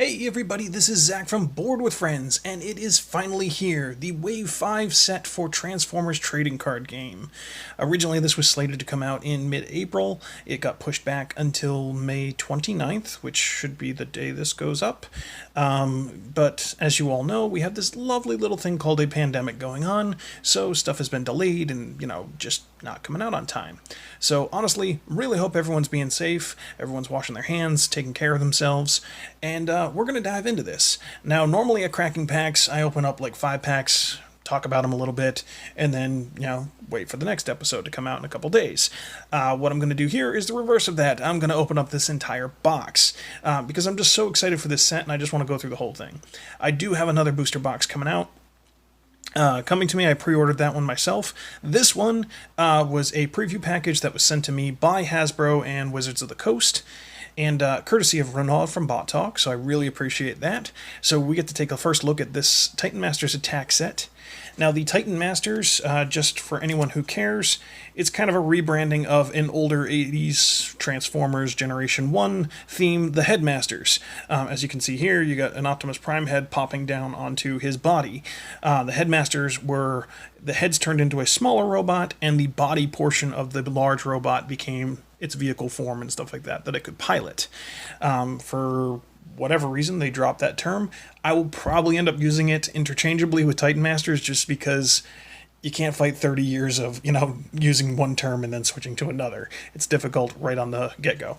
Hey everybody, this is Zach from Board with Friends, and it is finally here, the Wave 5 set for Transformers trading card game. Originally this was slated to come out in mid-April. It got pushed back until May 29th, which should be the day this goes up. But as you all know, we have this lovely little thing called a pandemic going on, so stuff has been delayed and, just not coming out on time. So honestly, really hope everyone's being safe, everyone's washing their hands, taking care of themselves, and we're going to dive into this. Now, normally at cracking packs, I open up like 5 packs, talk about them a little bit, and then, wait for the next episode to come out in a couple days. What I'm going to do here is the reverse of that. I'm going to open up this entire box, because I'm just so excited for this set, and I just want to go through the whole thing. I do have another booster box coming out. Coming to me, I pre-ordered that one myself. This one was a preview package that was sent to me by Hasbro and Wizards of the Coast, and courtesy of Renaud from Bot Talk, so I really appreciate that. So we get to take a first look at this TitanMasters Attack set. Now, the TitanMasters, just for anyone who cares, it's kind of a rebranding of an older 80s Transformers Generation 1 theme, the Headmasters. As you can see here, you got an Optimus Prime head popping down onto his body. The Headmasters were the heads turned into a smaller robot, and the body portion of the large robot became its vehicle form and stuff like that it could pilot. For whatever reason, they dropped that term. I will probably end up using it interchangeably with TitanMasters just because you can't fight 30 years of, using one term and then switching to another. It's difficult right on the get-go.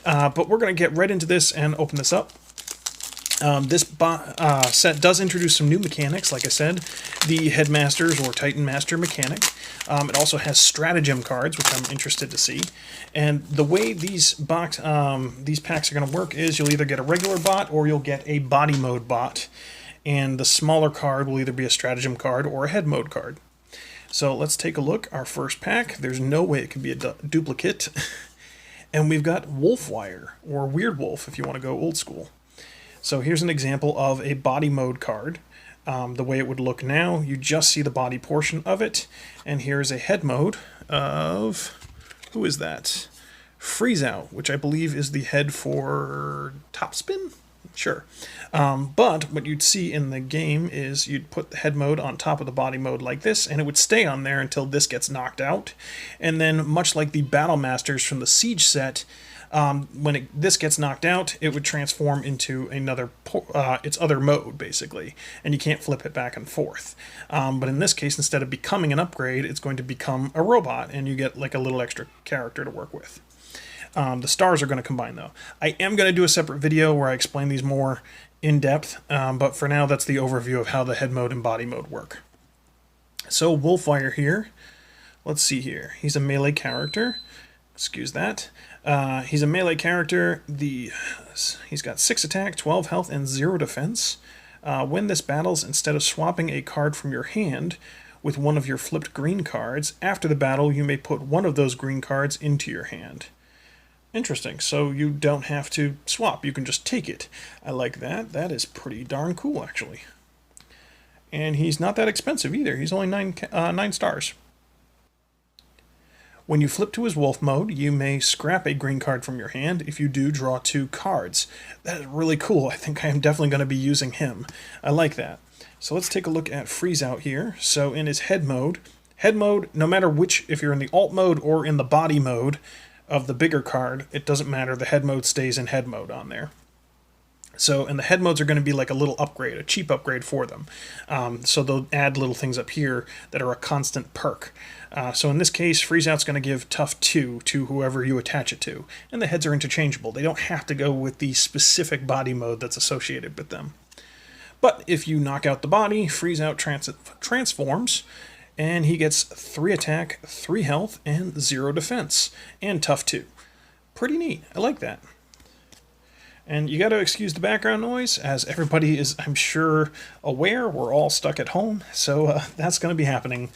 But we're going to get right into this and open this up. This set does introduce some new mechanics, like I said, the Headmasters or TitanMaster mechanic. It also has stratagem cards, which I'm interested to see. And the way these packs are going to work is you'll either get a regular bot or you'll get a body mode bot. And the smaller card will either be a stratagem card or a head mode card. So let's take a look. Our first pack, there's no way it could be a duplicate. And we've got Wolfwire, or Weird Wolf if you want to go old school. So here's an example of a body mode card. The way it would look now, you just see the body portion of it. And here's a head mode of, who is that? Freeze Out, which I believe is the head for Topspin? Sure. But what you'd see in the game is you'd put the head mode on top of the body mode like this, and it would stay on there until this gets knocked out. And then, much like the Battle Masters from the Siege set, when this gets knocked out, it would transform into another, its other mode, basically, and you can't flip it back and forth. But in this case, instead of becoming an upgrade, it's going to become a robot, and you get like a little extra character to work with. The stars are going to combine, though. I am going to do a separate video where I explain these more in depth, but for now, that's the overview of how the head mode and body mode work. So, Wolfwire here. Let's see here. He's a melee character. Excuse that. He's a melee character. He's got 6 attack, 12 health, and 0 defense. When this battles, instead of swapping a card from your hand with one of your flipped green cards, after the battle you may put one of those green cards into your hand. Interesting, so you don't have to swap, you can just take it. I like that. That is pretty darn cool, actually. And he's not that expensive either. He's only 9 stars. When you flip to his wolf mode, you may scrap a green card from your hand. If you do, draw 2 cards. That is really cool. I think I am definitely going to be using him. I like that. So let's take a look at Freeze Out here. So in his head mode, no matter which, if you're in the alt mode or in the body mode of the bigger card, it doesn't matter. The head mode stays in head mode on there. So, and the head modes are going to be like a little upgrade, a cheap upgrade for them. So they'll add little things up here that are a constant perk. So in this case, Freeze Out's going to give Tough 2 to whoever you attach it to. And the heads are interchangeable. They don't have to go with the specific body mode that's associated with them. But if you knock out the body, Freeze Out transforms, and he gets 3 attack, 3 health, and 0 defense, and Tough 2. Pretty neat. I like that. And you got to excuse the background noise, as everybody is, I'm sure, aware. We're all stuck at home, so that's going to be happening.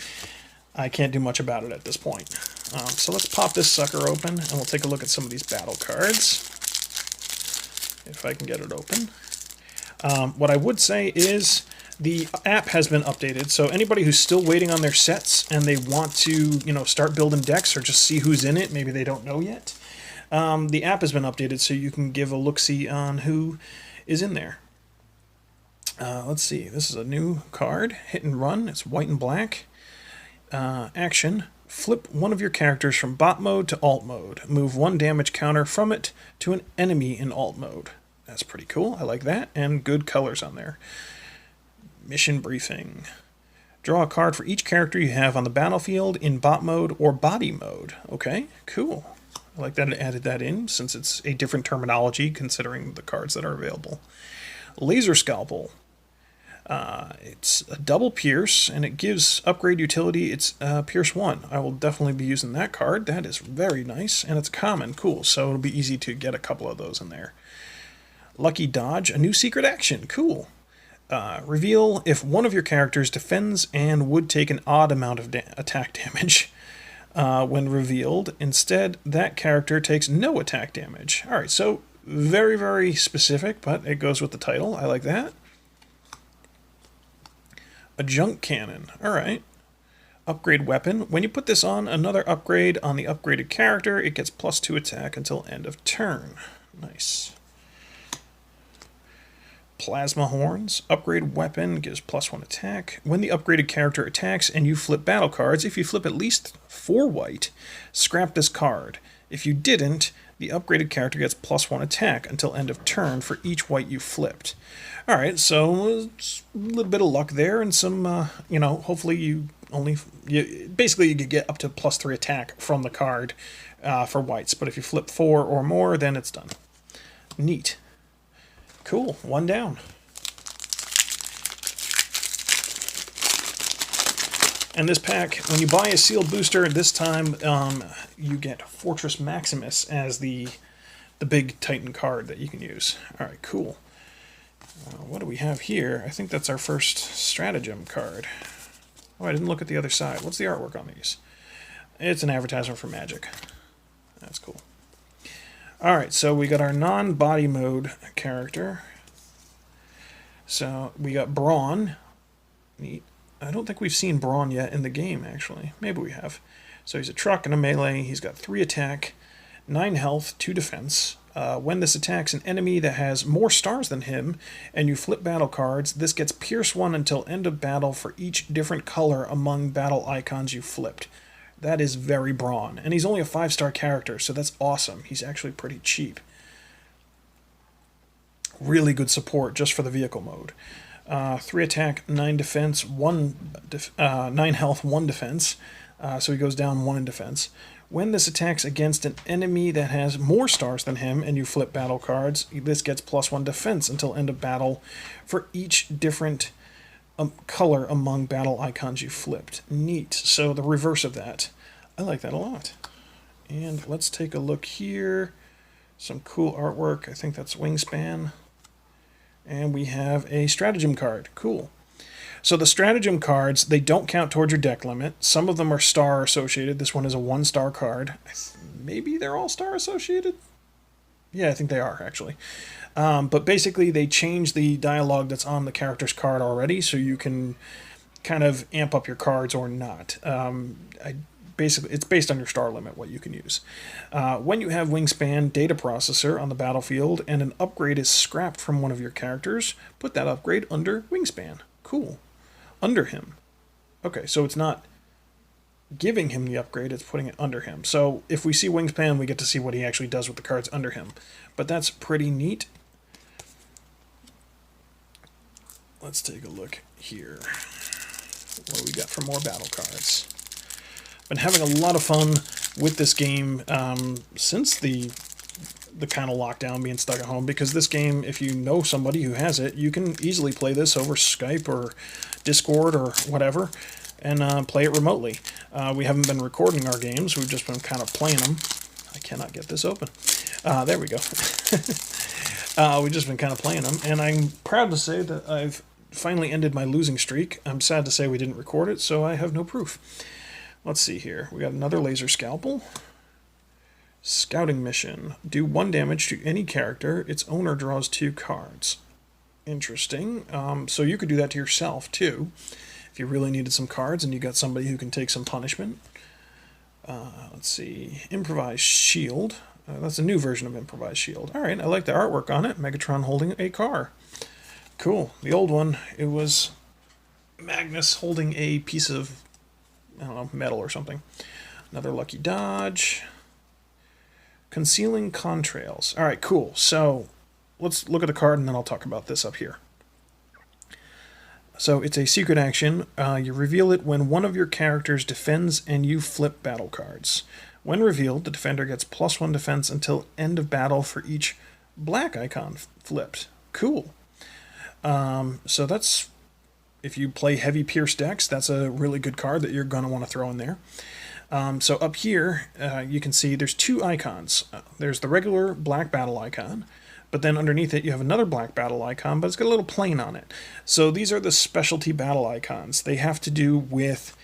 I can't do much about it at this point. So let's pop this sucker open, and we'll take a look at some of these battle cards, if I can get it open. What I would say is the app has been updated, so anybody who's still waiting on their sets and they want to, start building decks or just see who's in it, maybe they don't know yet, the app has been updated so you can give a look-see on who is in there. Let's see, this is a new card, Hit and Run. It's white and black. Action, flip one of your characters from bot mode to alt mode. Move 1 damage counter from it to an enemy in alt mode. That's pretty cool, I like that, and good colors on there. Mission briefing. Draw a card for each character you have on the battlefield in bot mode or body mode. Okay, cool. I like that it added that in, since it's a different terminology considering the cards that are available. Laser Scalpel. It's a double pierce, and it gives upgrade utility. It's Pierce 1. I will definitely be using that card. That is very nice, and it's common. Cool, so it'll be easy to get a couple of those in there. Lucky Dodge, a new secret action. Cool. Reveal if one of your characters defends and would take an odd amount of attack damage. When revealed, instead, that character takes no attack damage. Alright, so very, very specific, but it goes with the title. I like that. A junk cannon. Alright. Upgrade weapon. When you put this on another upgrade on the upgraded character, it gets +2 attack until end of turn. Nice. Plasma horns. Upgrade weapon gives +1 attack. When the upgraded character attacks and you flip battle cards, if you flip at least 4 white, scrap this card. If you didn't, the upgraded character gets +1 attack until end of turn for each white you flipped. Alright, so it's a little bit of luck there, and some, you know, hopefully you basically you could get up to +3 attack from the card for whites, but if you flip 4 or more, then it's done. Neat. Cool, 1 down. And this pack, when you buy a sealed booster, this time you get Fortress Maximus as the big Titan card that you can use. Alright, cool. What do we have here? I think that's our first stratagem card. Oh, I didn't look at the other side. What's the artwork on these? It's an advertisement for Magic. That's cool. Alright, so we got our non-body mode character. So we got Brawn. Neat. I don't think we've seen Brawn yet in the game, actually. Maybe we have. So he's a truck and a melee. He's got 3 attack, 9 health, 2 defense. When this attacks an enemy that has more stars than him, and you flip battle cards, this gets Pierce 1 until end of battle for each different color among battle icons you flipped. That is very Brawn. And he's only a 5-star character, so that's awesome. He's actually pretty cheap. Really good support just for the vehicle mode. 3 attack, 9 defense, 9 health, 1 defense. So he goes down 1 in defense. When this attacks against an enemy that has more stars than him and you flip battle cards, this gets +1 defense until end of battle for each different color among battle icons you flipped. Neat. So the reverse of that. I like that a lot. And let's take a look here. Some cool artwork. I think that's Wingspan. And we have a stratagem card. Cool. So the stratagem cards, they don't count towards your deck limit. Some of them are star associated. This one is a 1-star card. Maybe they're all star associated? Yeah, I think they are, actually. But basically, they change the dialogue that's on the character's card already, so you can kind of amp up your cards or not. Basically, it's based on your star limit, what you can use. When you have Wingspan Data Processor on the battlefield and an upgrade is scrapped from one of your characters, put that upgrade under Wingspan. Cool. Under him. Okay, so it's not giving him the upgrade, it's putting it under him. So if we see Wingspan, we get to see what he actually does with the cards under him. But that's pretty neat. Let's take a look here. What do we got for more battle cards? Been having a lot of fun with this game since the kind of lockdown, being stuck at home, because this game, if you know somebody who has it, you can easily play this over Skype or Discord or whatever and play it remotely. We haven't been recording our games, we've just been kind of playing them. I cannot get this open. There we go. We've just been kind of playing them, and I'm proud to say that I've finally ended my losing streak. I'm sad to say we didn't record it, so I have no proof. Let's see here. We got another laser scalpel. Scouting mission. Do 1 damage to any character. Its owner draws 2 cards. Interesting. So you could do that to yourself, too. If you really needed some cards and you got somebody who can take some punishment. Let's see. Improvised Shield. That's a new version of Improvised Shield. All right, I like the artwork on it. Megatron holding a car. Cool. The old one, it was Magnus holding a piece of, I don't know, metal or something. Another lucky dodge. Concealing contrails. All right, cool. So let's look at the card and then I'll talk about this up here. So it's a secret action. You reveal it when one of your characters defends and you flip battle cards. When revealed, the defender gets +1 defense until end of battle for each black icon flipped. Cool. So that's, if you play heavy Pierce decks, that's a really good card that you're going to want to throw in there. So up here, you can see there's 2 icons. There's the regular black battle icon, but then underneath it you have another black battle icon, but it's got a little plane on it. So these are the specialty battle icons. They have to do with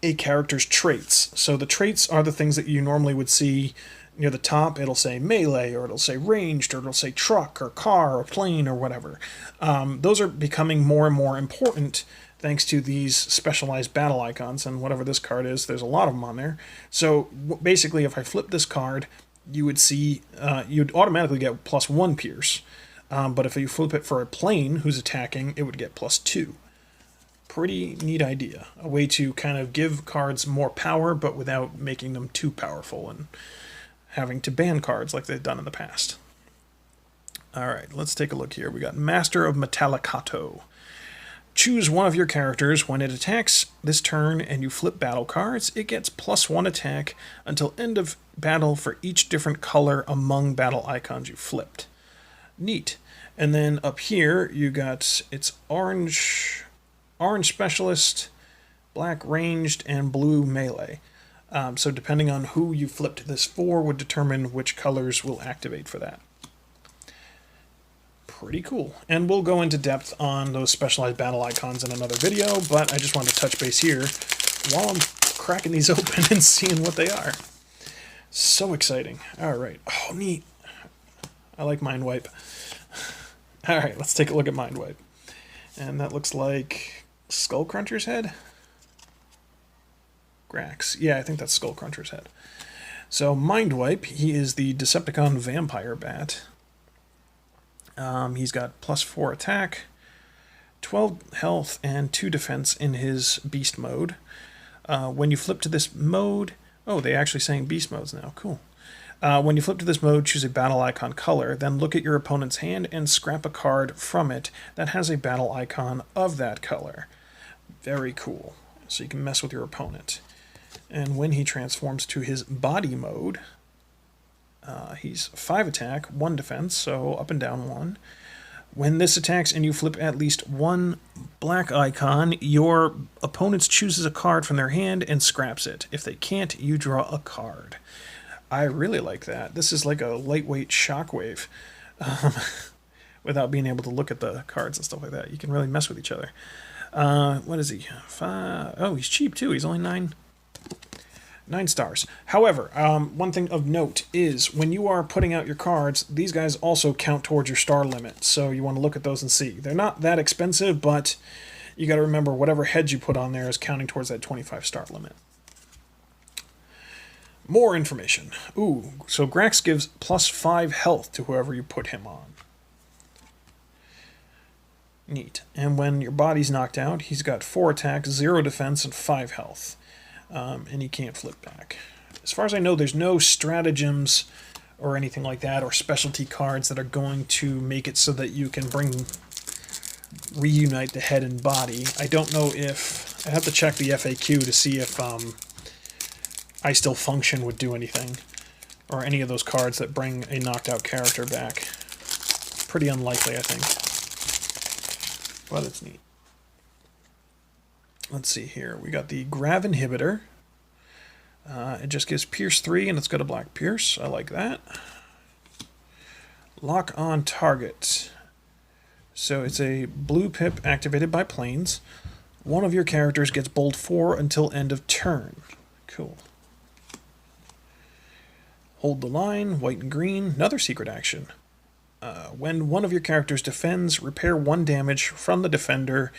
a character's traits. So the traits are the things that you normally would see near the top. It'll say melee, or it'll say ranged, or it'll say truck, or car, or plane, or whatever. Those are becoming more and more important thanks to these specialized battle icons, and whatever this card is, there's a lot of them on there. So basically, if I flip this card, you would see, you'd automatically get +1 Pierce. But if you flip it for a plane who's attacking, it would get +2. Pretty neat idea. A way to kind of give cards more power, but without making them too powerful and having to ban cards like they've done in the past. Alright, let's take a look here. We got Master of Metallicato. Choose one of your characters. When it attacks this turn and you flip battle cards, it gets +1 attack until end of battle for each different color among battle icons you flipped. Neat. And then up here, you got its orange specialist, black ranged, and blue melee. So depending on who you flipped this for would determine which colors will activate for that. Pretty cool. And we'll go into depth on those specialized battle icons in another video, but I just wanted to touch base here while I'm cracking these open and seeing what they are. So exciting. Alright. Oh, neat. I like Mind Wipe. Alright, let's take a look at Mind Wipe. And that looks like Skullcruncher's head? Grax. Yeah, I think that's Skullcruncher's head. So Mind Wipe, he is the Decepticon Vampire Bat. He's got +4 attack, 12 health, and 2 defense in his beast mode. When you flip to this mode... Oh, they're actually saying beast modes now. Cool. When you flip to this mode, choose a battle icon color, then look at your opponent's hand and scrap a card from it that has a battle icon of that color. Very cool. So you can mess with your opponent. And when he transforms to his body mode... he's 5 attack, 1 defense, so up and down 1. When this attacks and you flip at least 1 black icon, your opponent chooses a card from their hand and scraps it. If they can't, you draw a card. I really like that. This is like a lightweight shockwave. Without being able to look at the cards and stuff like that. You can really mess with each other. What is he? 5. Oh, he's cheap too. He's only 9 stars. However, one thing of note is when you are putting out your cards, these guys also count towards your star limit. So you want to look at those and see. They're not that expensive, but you got to remember whatever heads you put on there is counting towards that 25 star limit. More information. Ooh, so Grax gives +5 health to whoever you put him on. Neat. And when your body's knocked out, he's got 4 attack, 0 defense, and 5 health. And he can't flip back. As far as I know, there's no stratagems or anything like that, or specialty cards that are going to make it so that you can reunite the head and body. I don't know if... I have to check the FAQ to see if I Still Function would do anything, or any of those cards that bring a knocked out character back. Pretty unlikely, I think. But it's neat. Let's see here. We got the Grav Inhibitor. It just gives Pierce 3, and it's got a black Pierce. I like that. Lock on Target. So it's a blue pip activated by planes. One of your characters gets bold 4 until end of turn. Cool. Hold the line, white and green. Another secret action. When one of your characters defends, repair 1 damage from the defender.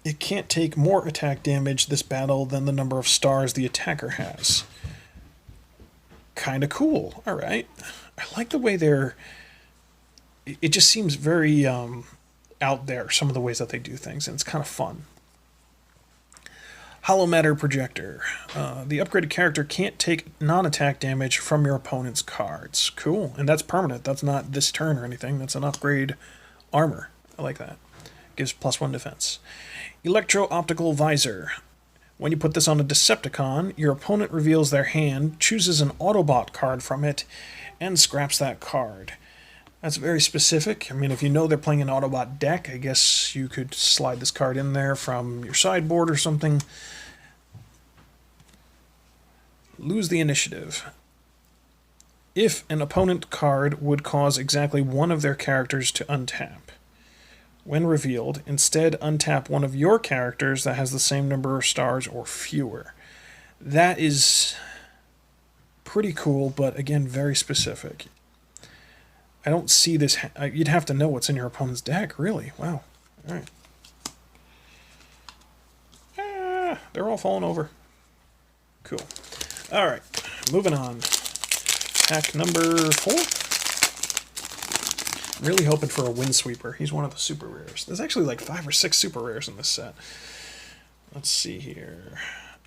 It can't take more attack damage this battle than the number of stars the attacker has. Kind of cool. All right. I like the way they're... It just seems very out there, some of the ways that they do things, and it's kind of fun. Hollow Matter Projector. The upgraded character can't take non-attack damage from your opponent's cards. Cool. And that's permanent. That's not this turn or anything. That's an upgrade armor. I like that. Gives +1 defense. Electro-Optical Visor. When you put this on a Decepticon, your opponent reveals their hand, chooses an Autobot card from it, and scraps that card. That's very specific. I mean, if you know they're playing an Autobot deck, I guess you could slide this card in there from your sideboard or something. Lose the initiative. If an opponent card would cause exactly one of their characters to untap. When revealed, instead untap one of your characters that has the same number of stars or fewer. That is pretty cool, but again, very specific. I don't see this... You'd have to know what's in your opponent's deck, really. Wow. All right. Ah, they're all falling over. Cool. All right. Moving on. Pack number 4. I'm really hoping for a Windsweeper. He's one of the super rares. There's actually like 5 or 6 super rares in this set. Let's see here.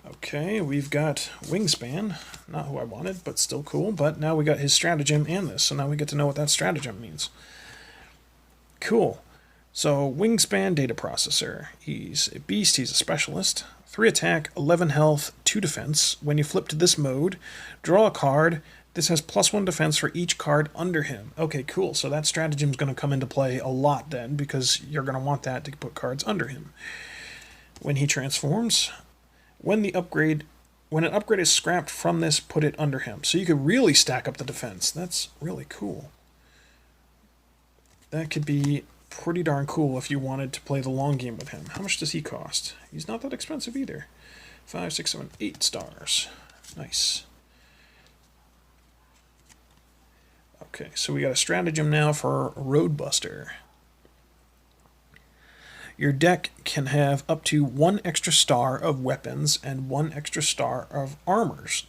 Okay, we've got Wingspan. Not who I wanted, but still cool. But now we got his stratagem and this, so now we get to know what that stratagem means. Cool. So, Wingspan Data Processor. He's a beast, he's a specialist. 3 attack, 11 health, 2 defense. When you flip to this mode, draw a card. This has +1 defense for each card under him. Okay, cool. So that stratagem's going to come into play a lot then, because you're going to want that to put cards under him. When he transforms... When an upgrade is scrapped from this, put it under him. So you could really stack up the defense. That's really cool. That could be pretty darn cool if you wanted to play the long game with him. How much does he cost? He's not that expensive either. 5, 6, 7, 8 stars. Nice. Okay, so we got a stratagem now for Roadbuster. Your deck can have up to 1 extra star of weapons and 1 extra star of armors.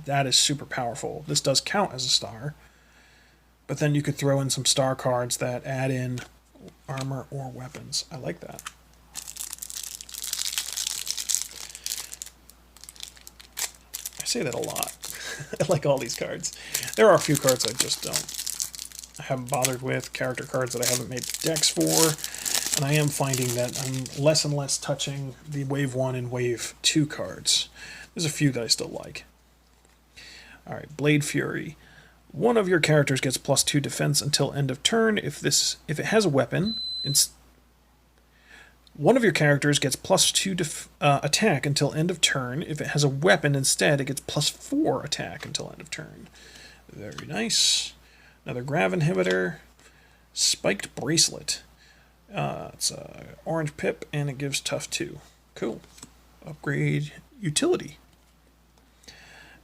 That is super powerful. This does count as a star, but then you could throw in some star cards that add in armor or weapons. I like that. I say that a lot. I like all these cards. There are a few cards I just don't. I haven't bothered with, character cards that I haven't made decks for. And I am finding that I'm less and less touching the Wave 1 and Wave 2 cards. There's a few that I still like. Alright, Blade Fury. One of your characters gets +2 defense until end of turn. If it has a weapon, one of your characters gets +2 attack until end of turn. If it has a weapon instead, it gets +4 attack until end of turn. Very nice. Another Grav Inhibitor. Spiked Bracelet. It's a orange pip, and it gives tough 2. Cool. Upgrade utility.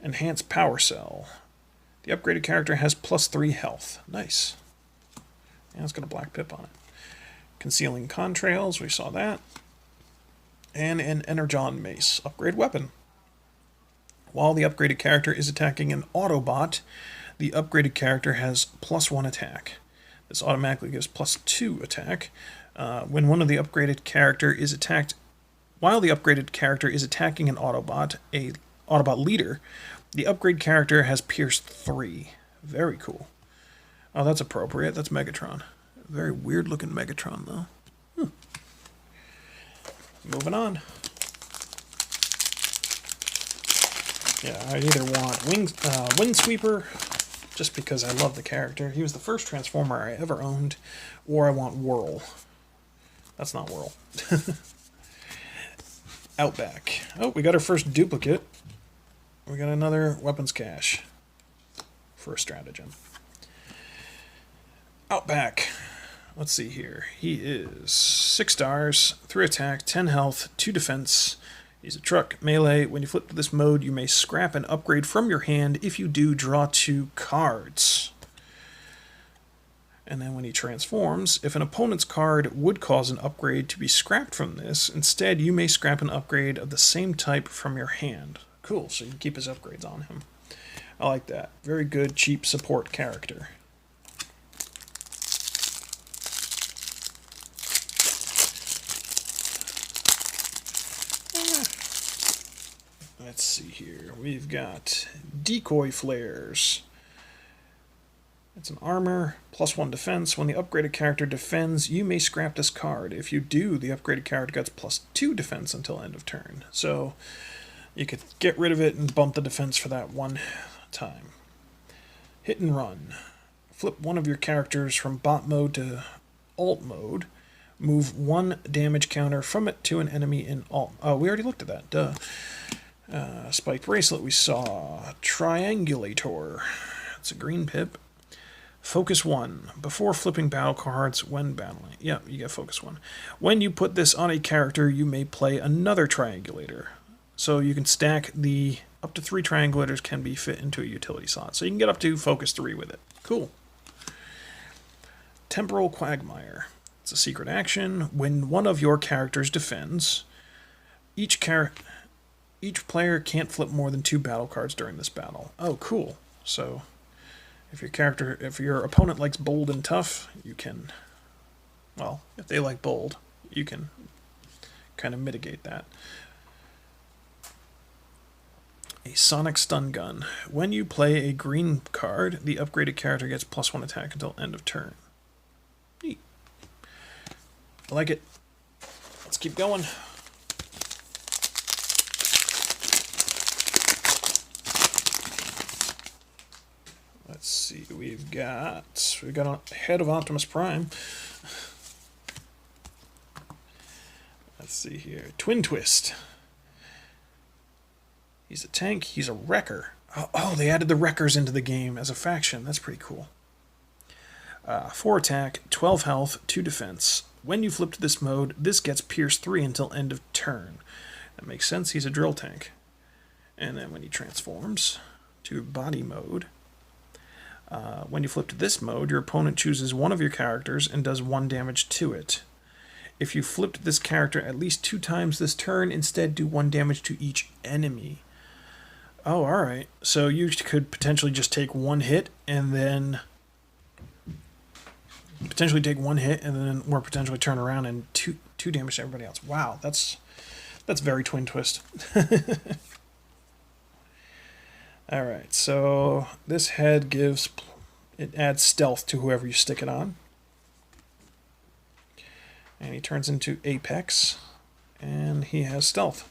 Enhance Power Cell. The upgraded character has +3 health. Nice. Yeah, it's got a black pip on it. Concealing Contrails, we saw that. And an Energon Mace. Upgrade weapon. While the upgraded character is attacking an Autobot, the upgraded character has +1 attack. This automatically gives +2 attack. When one of the upgraded character is attacked, while the upgraded character is attacking an Autobot, a Autobot leader, the upgrade character has Pierce 3. Very cool. Oh, that's appropriate. That's Megatron. Very weird looking Megatron, though. Moving on. Yeah, I either want Windsweeper, just because I love the character. He was the first Transformer I ever owned. Or I want Whirl. That's not Whirl. Outback. Oh, we got our first duplicate. We got another weapons cache for a stratagem. Outback. Let's see here. He is 6 stars, 3 attack, 10 health, 2 defense. He's a truck, melee. When you flip to this mode, you may scrap an upgrade from your hand. If you do, draw 2 cards. And then when he transforms, if an opponent's card would cause an upgrade to be scrapped from this, instead you may scrap an upgrade of the same type from your hand. Cool, so you can keep his upgrades on him. I like that. Very good, cheap support character. Let's see here. We've got Decoy Flares. It's an armor, +1 defense. When the upgraded character defends, you may scrap this card. If you do, the upgraded character gets +2 defense until end of turn. So you could get rid of it and bump the defense for that one time. Hit and run. Flip one of your characters from bot mode to alt mode. Move 1 damage counter from it to an enemy in alt. Oh, we already looked at that. Duh. Spiked Bracelet we saw. Triangulator. It's a green pip. Focus 1. Before flipping battle cards when battling. Yep, you get Focus 1. When you put this on a character, you may play another Triangulator. So you can stack the... Up to 3 Triangulators can be fit into a utility slot. So you can get up to Focus 3 with it. Cool. Temporal Quagmire. It's a secret action. When one of your characters defends, each player can't flip more than 2 battle cards during this battle. Oh, cool. So... If your opponent likes bold and tough, you can, well, if they like bold, you can kind of mitigate that. A Sonic Stun Gun. When you play a green card, the upgraded character gets +1 attack until end of turn. Neat. I like it. Let's keep going. Let's see, we've got a head of Optimus Prime. Let's see here. Twin Twist. He's a tank, he's a wrecker. Oh, they added the wreckers into the game as a faction. That's pretty cool. 4 attack, 12 health, 2 defense. When you flip to this mode, this gets Pierce 3 until end of turn. That makes sense, he's a drill tank. And then when he transforms to body mode, when you flip to this mode, your opponent chooses one of your characters and does 1 damage to it. If you flipped this character at least 2 times this turn, instead do 1 damage to each enemy. Oh, alright. So you could potentially just take 1 hit and then... or potentially turn around and 2 damage to everybody else. Wow, that's very Twin Twist. Alright, so this head adds stealth to whoever you stick it on. And he turns into Apex, and he has stealth.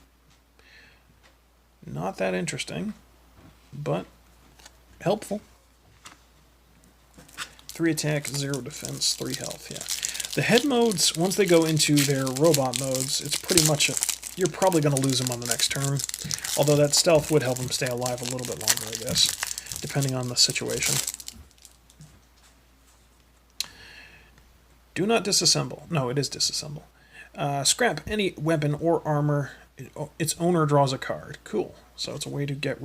Not that interesting, but helpful. 3 attack, 0 defense, 3 health, yeah. The head modes, once they go into their robot modes, it's pretty much you're probably going to lose him on the next turn. Although that stealth would help him stay alive a little bit longer, I guess, depending on the situation. Do not disassemble. No, it is disassemble. Scrap any weapon or armor. Its owner draws a card. Cool. So it's a way to get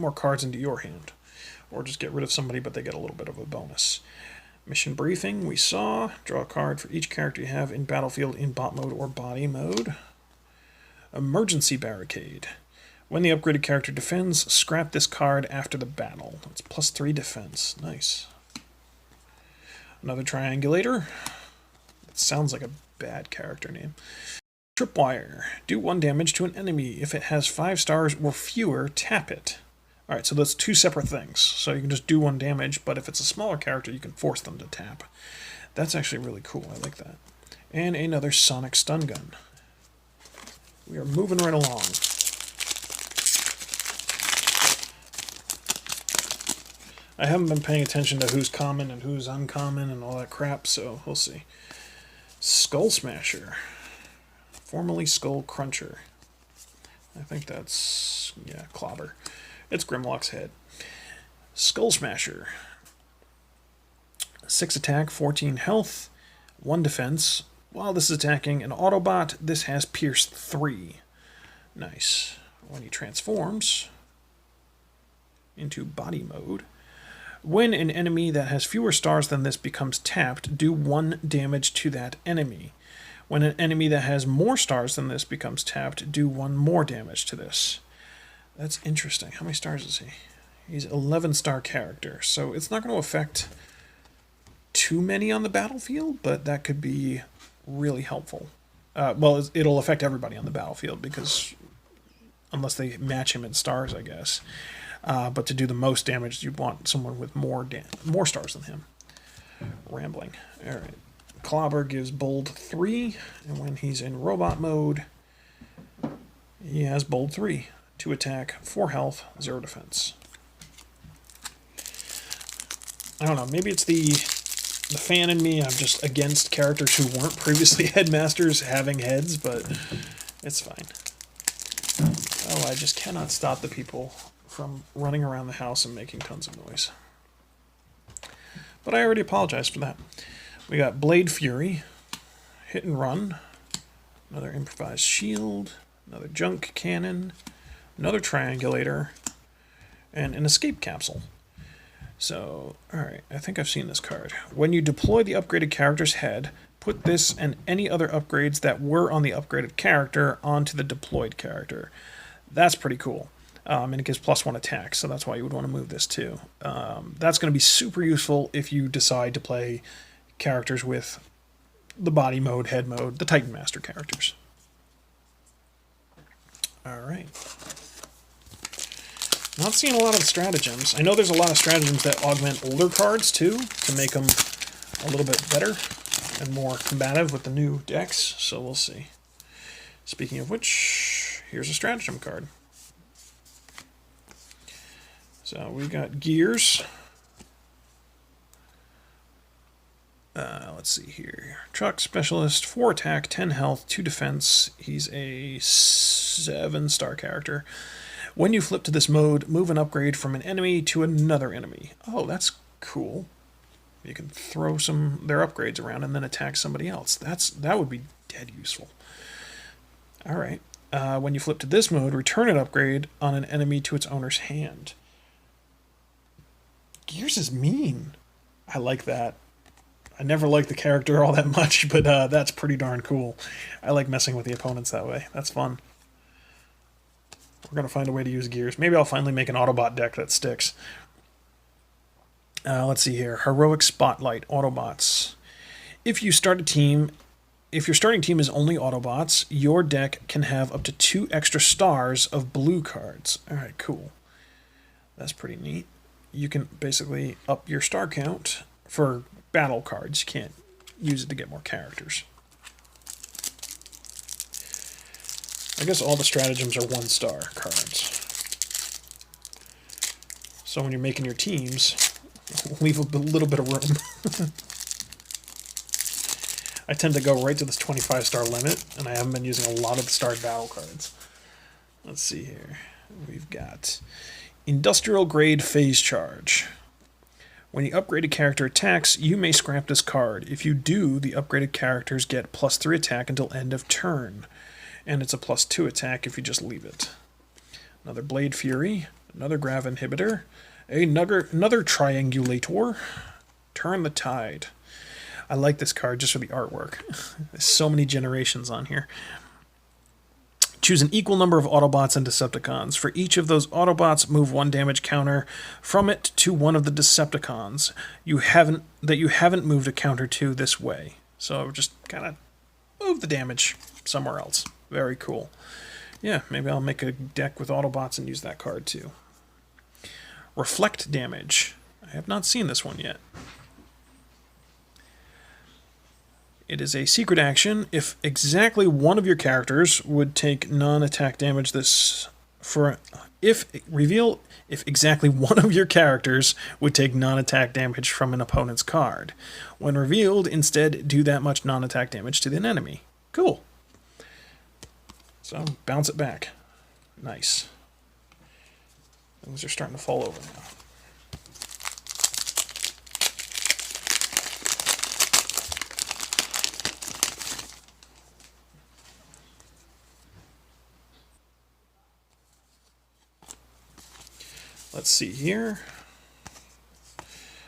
more cards into your hand. Or just get rid of somebody, but they get a little bit of a bonus. Mission briefing, we saw. Draw a card for each character you have in battlefield in bot mode or body mode. Emergency Barricade. When the upgraded character defends, scrap this card after the battle. It's +3 defense. Nice. Another Triangulator. That sounds like a bad character name. Tripwire. Do 1 damage to an enemy. If it has 5 stars or fewer, tap it. Alright, so that's 2 separate things. So you can just do 1 damage, but if it's a smaller character, you can force them to tap. That's actually really cool. I like that. And another Sonic Stun Gun. We are moving right along. I haven't been paying attention to who's common and who's uncommon and all that crap, so we'll see. Skull Smasher. Formerly Skull Cruncher. I think that's, yeah, Clobber. It's Grimlock's head. Skull Smasher. 6 attack, 14 health, 1 defense. While this is attacking an Autobot, this has Pierce 3. Nice. When he transforms into body mode, when an enemy that has fewer stars than this becomes tapped, do 1 damage to that enemy. When an enemy that has more stars than this becomes tapped, do 1 more damage to this. That's interesting. How many stars is he? He's 11-star character, so it's not going to affect too many on the battlefield, but that could be really helpful. Well, it'll affect everybody on the battlefield, because unless they match him in stars, I guess. But to do the most damage, you want someone with more stars than him. Rambling. All right. Clobber gives Bold 3, and when he's in robot mode, he has Bold 3. 2 attack, 4 health, 0 defense. I don't know, maybe it's the fan in me. I'm just against characters who weren't previously headmasters having heads, but it's fine. Oh, I just cannot stop the people from running around the house and making tons of noise. But I already apologized for that. We got Blade Fury, Hit and Run, another Improvised Shield, another Junk Cannon, another Triangulator, and an Escape Capsule. So, alright, I think I've seen this card. When you deploy the upgraded character's head, put this and any other upgrades that were on the upgraded character onto the deployed character. That's pretty cool. And it gives +1 attack, so that's why you would want to move this too. That's going to be super useful if you decide to play characters with the body mode, head mode, the TitanMaster characters. Alright. Not seeing a lot of stratagems. I know there's a lot of stratagems that augment older cards, too, to make them a little bit better and more combative with the new decks, so we'll see. Speaking of which, here's a stratagem card. So we got Gears. Let's see here. Truck Specialist, 4 attack, 10 health, 2 defense. He's a 7-star character. When you flip to this mode, move an upgrade from an enemy to another enemy. Oh, that's cool. You can throw their upgrades around and then attack somebody else. That would be dead useful. Alright. When you flip to this mode, return an upgrade on an enemy to its owner's hand. Gears is mean. I like that. I never liked the character all that much, but that's pretty darn cool. I like messing with the opponents that way. That's fun. We're going to find a way to use Gears. Maybe I'll finally make an Autobot deck that sticks. Let's see here. Heroic Spotlight, Autobots. If your starting team is only Autobots, your deck can have up to 2 extra stars of blue cards. Alright, cool. That's pretty neat. You can basically up your star count for battle cards. You can't use it to get more characters. I guess all the stratagems are 1-star cards. So when you're making your teams, leave a little bit of room. I tend to go right to this 25-star limit, and I haven't been using a lot of the starred battle cards. Let's see here. We've got Industrial Grade Phase Charge. When the upgraded character attacks, you may scrap this card. If you do, the upgraded characters get +3 attack until end of turn. And it's a +2 attack if you just leave it. Another Blade Fury, another Grav Inhibitor, another Triangulator, Turn the Tide. I like this card just for the artwork. There's so many generations on here. Choose an equal number of Autobots and Decepticons. For each of those Autobots, move 1 damage counter from it to one of the Decepticons you haven't moved a counter to this way. So just kind of move the damage somewhere else. Very cool. Yeah, maybe I'll make a deck with Autobots and use that card too. Reflect Damage. I have not seen this one yet. It is a secret action. If exactly one of your characters would take non-attack damage if exactly one of your characters would take non-attack damage from an opponent's card. When revealed, instead do that much non-attack damage to an enemy. Cool. So, bounce it back. Nice. Things are starting to fall over now. Let's see here.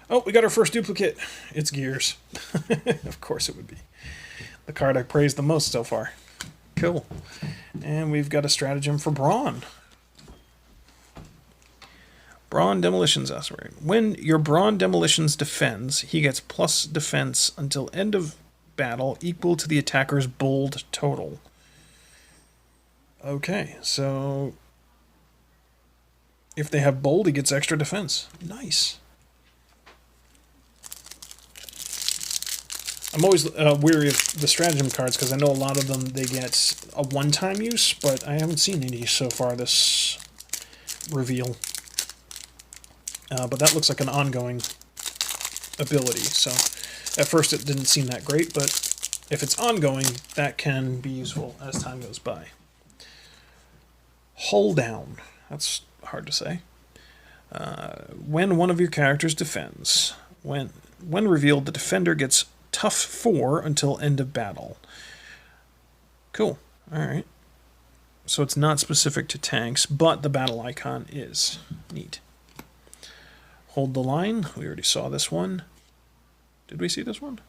Oh, we got our first duplicate. It's Gears. Of course it would be. The card I praised the most so far. Cool. And we've got a stratagem for Brawn. Brawn Demolitions Aspirate. When your Brawn Demolitions defends, he gets plus defense until end of battle equal to the attacker's bold total. Okay, so if they have bold, he gets extra defense. Nice. I'm always weary of the stratagem cards because I know a lot of them, they get a one-time use, but I haven't seen any so far this reveal. But that looks like an ongoing ability, so at first it didn't seem that great, but if it's ongoing, that can be useful as time goes by. Hull down. That's hard to say. When one of your characters defends, when revealed, the defender gets tough 4 until end of battle. Cool. Alright. So it's not specific to tanks, but the battle icon is. Neat. Hold the line. We already saw this one. Did we see this one?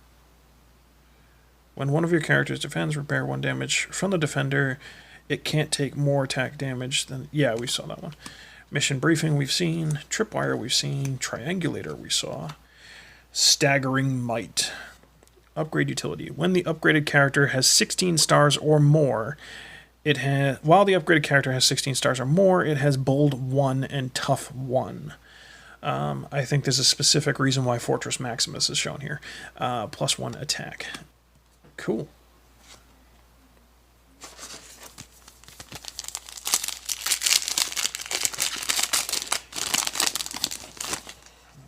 When one of your characters defends, repair 1 damage from the defender. It can't take more attack damage than... Yeah, we saw that one. Mission briefing we've seen. Tripwire we've seen. Triangulator we saw. Staggering Might. Upgrade utility. When the upgraded character has 16 stars or more, while the upgraded character has 16 stars or more, it has bold 1 and tough 1. I think there's a specific reason why Fortress Maximus is shown here. Plus 1 attack. Cool.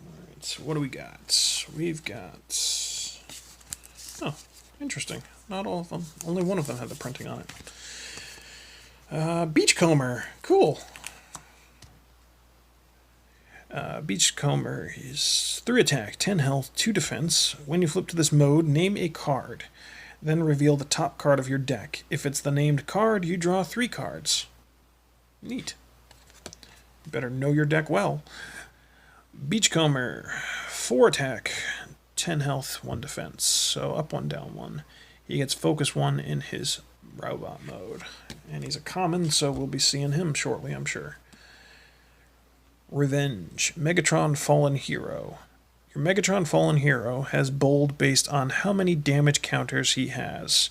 Alright, so what do we got? We've got... Oh, interesting. Not all of them. Only one of them had the printing on it. Beachcomber. Cool. Beachcomber is 3 attack, 10 health, 2 defense. When you flip to this mode, name a card. Then reveal the top card of your deck. If it's the named card, you draw 3 cards. Neat. You better know your deck well. Beachcomber, 4 attack, 10 health, 1 defense. So up 1, down 1. He gets focus 1 in his robot mode. And he's a common, so we'll be seeing him shortly, I'm sure. Revenge. Megatron Fallen Hero. Your Megatron Fallen Hero has bold based on how many damage counters he has.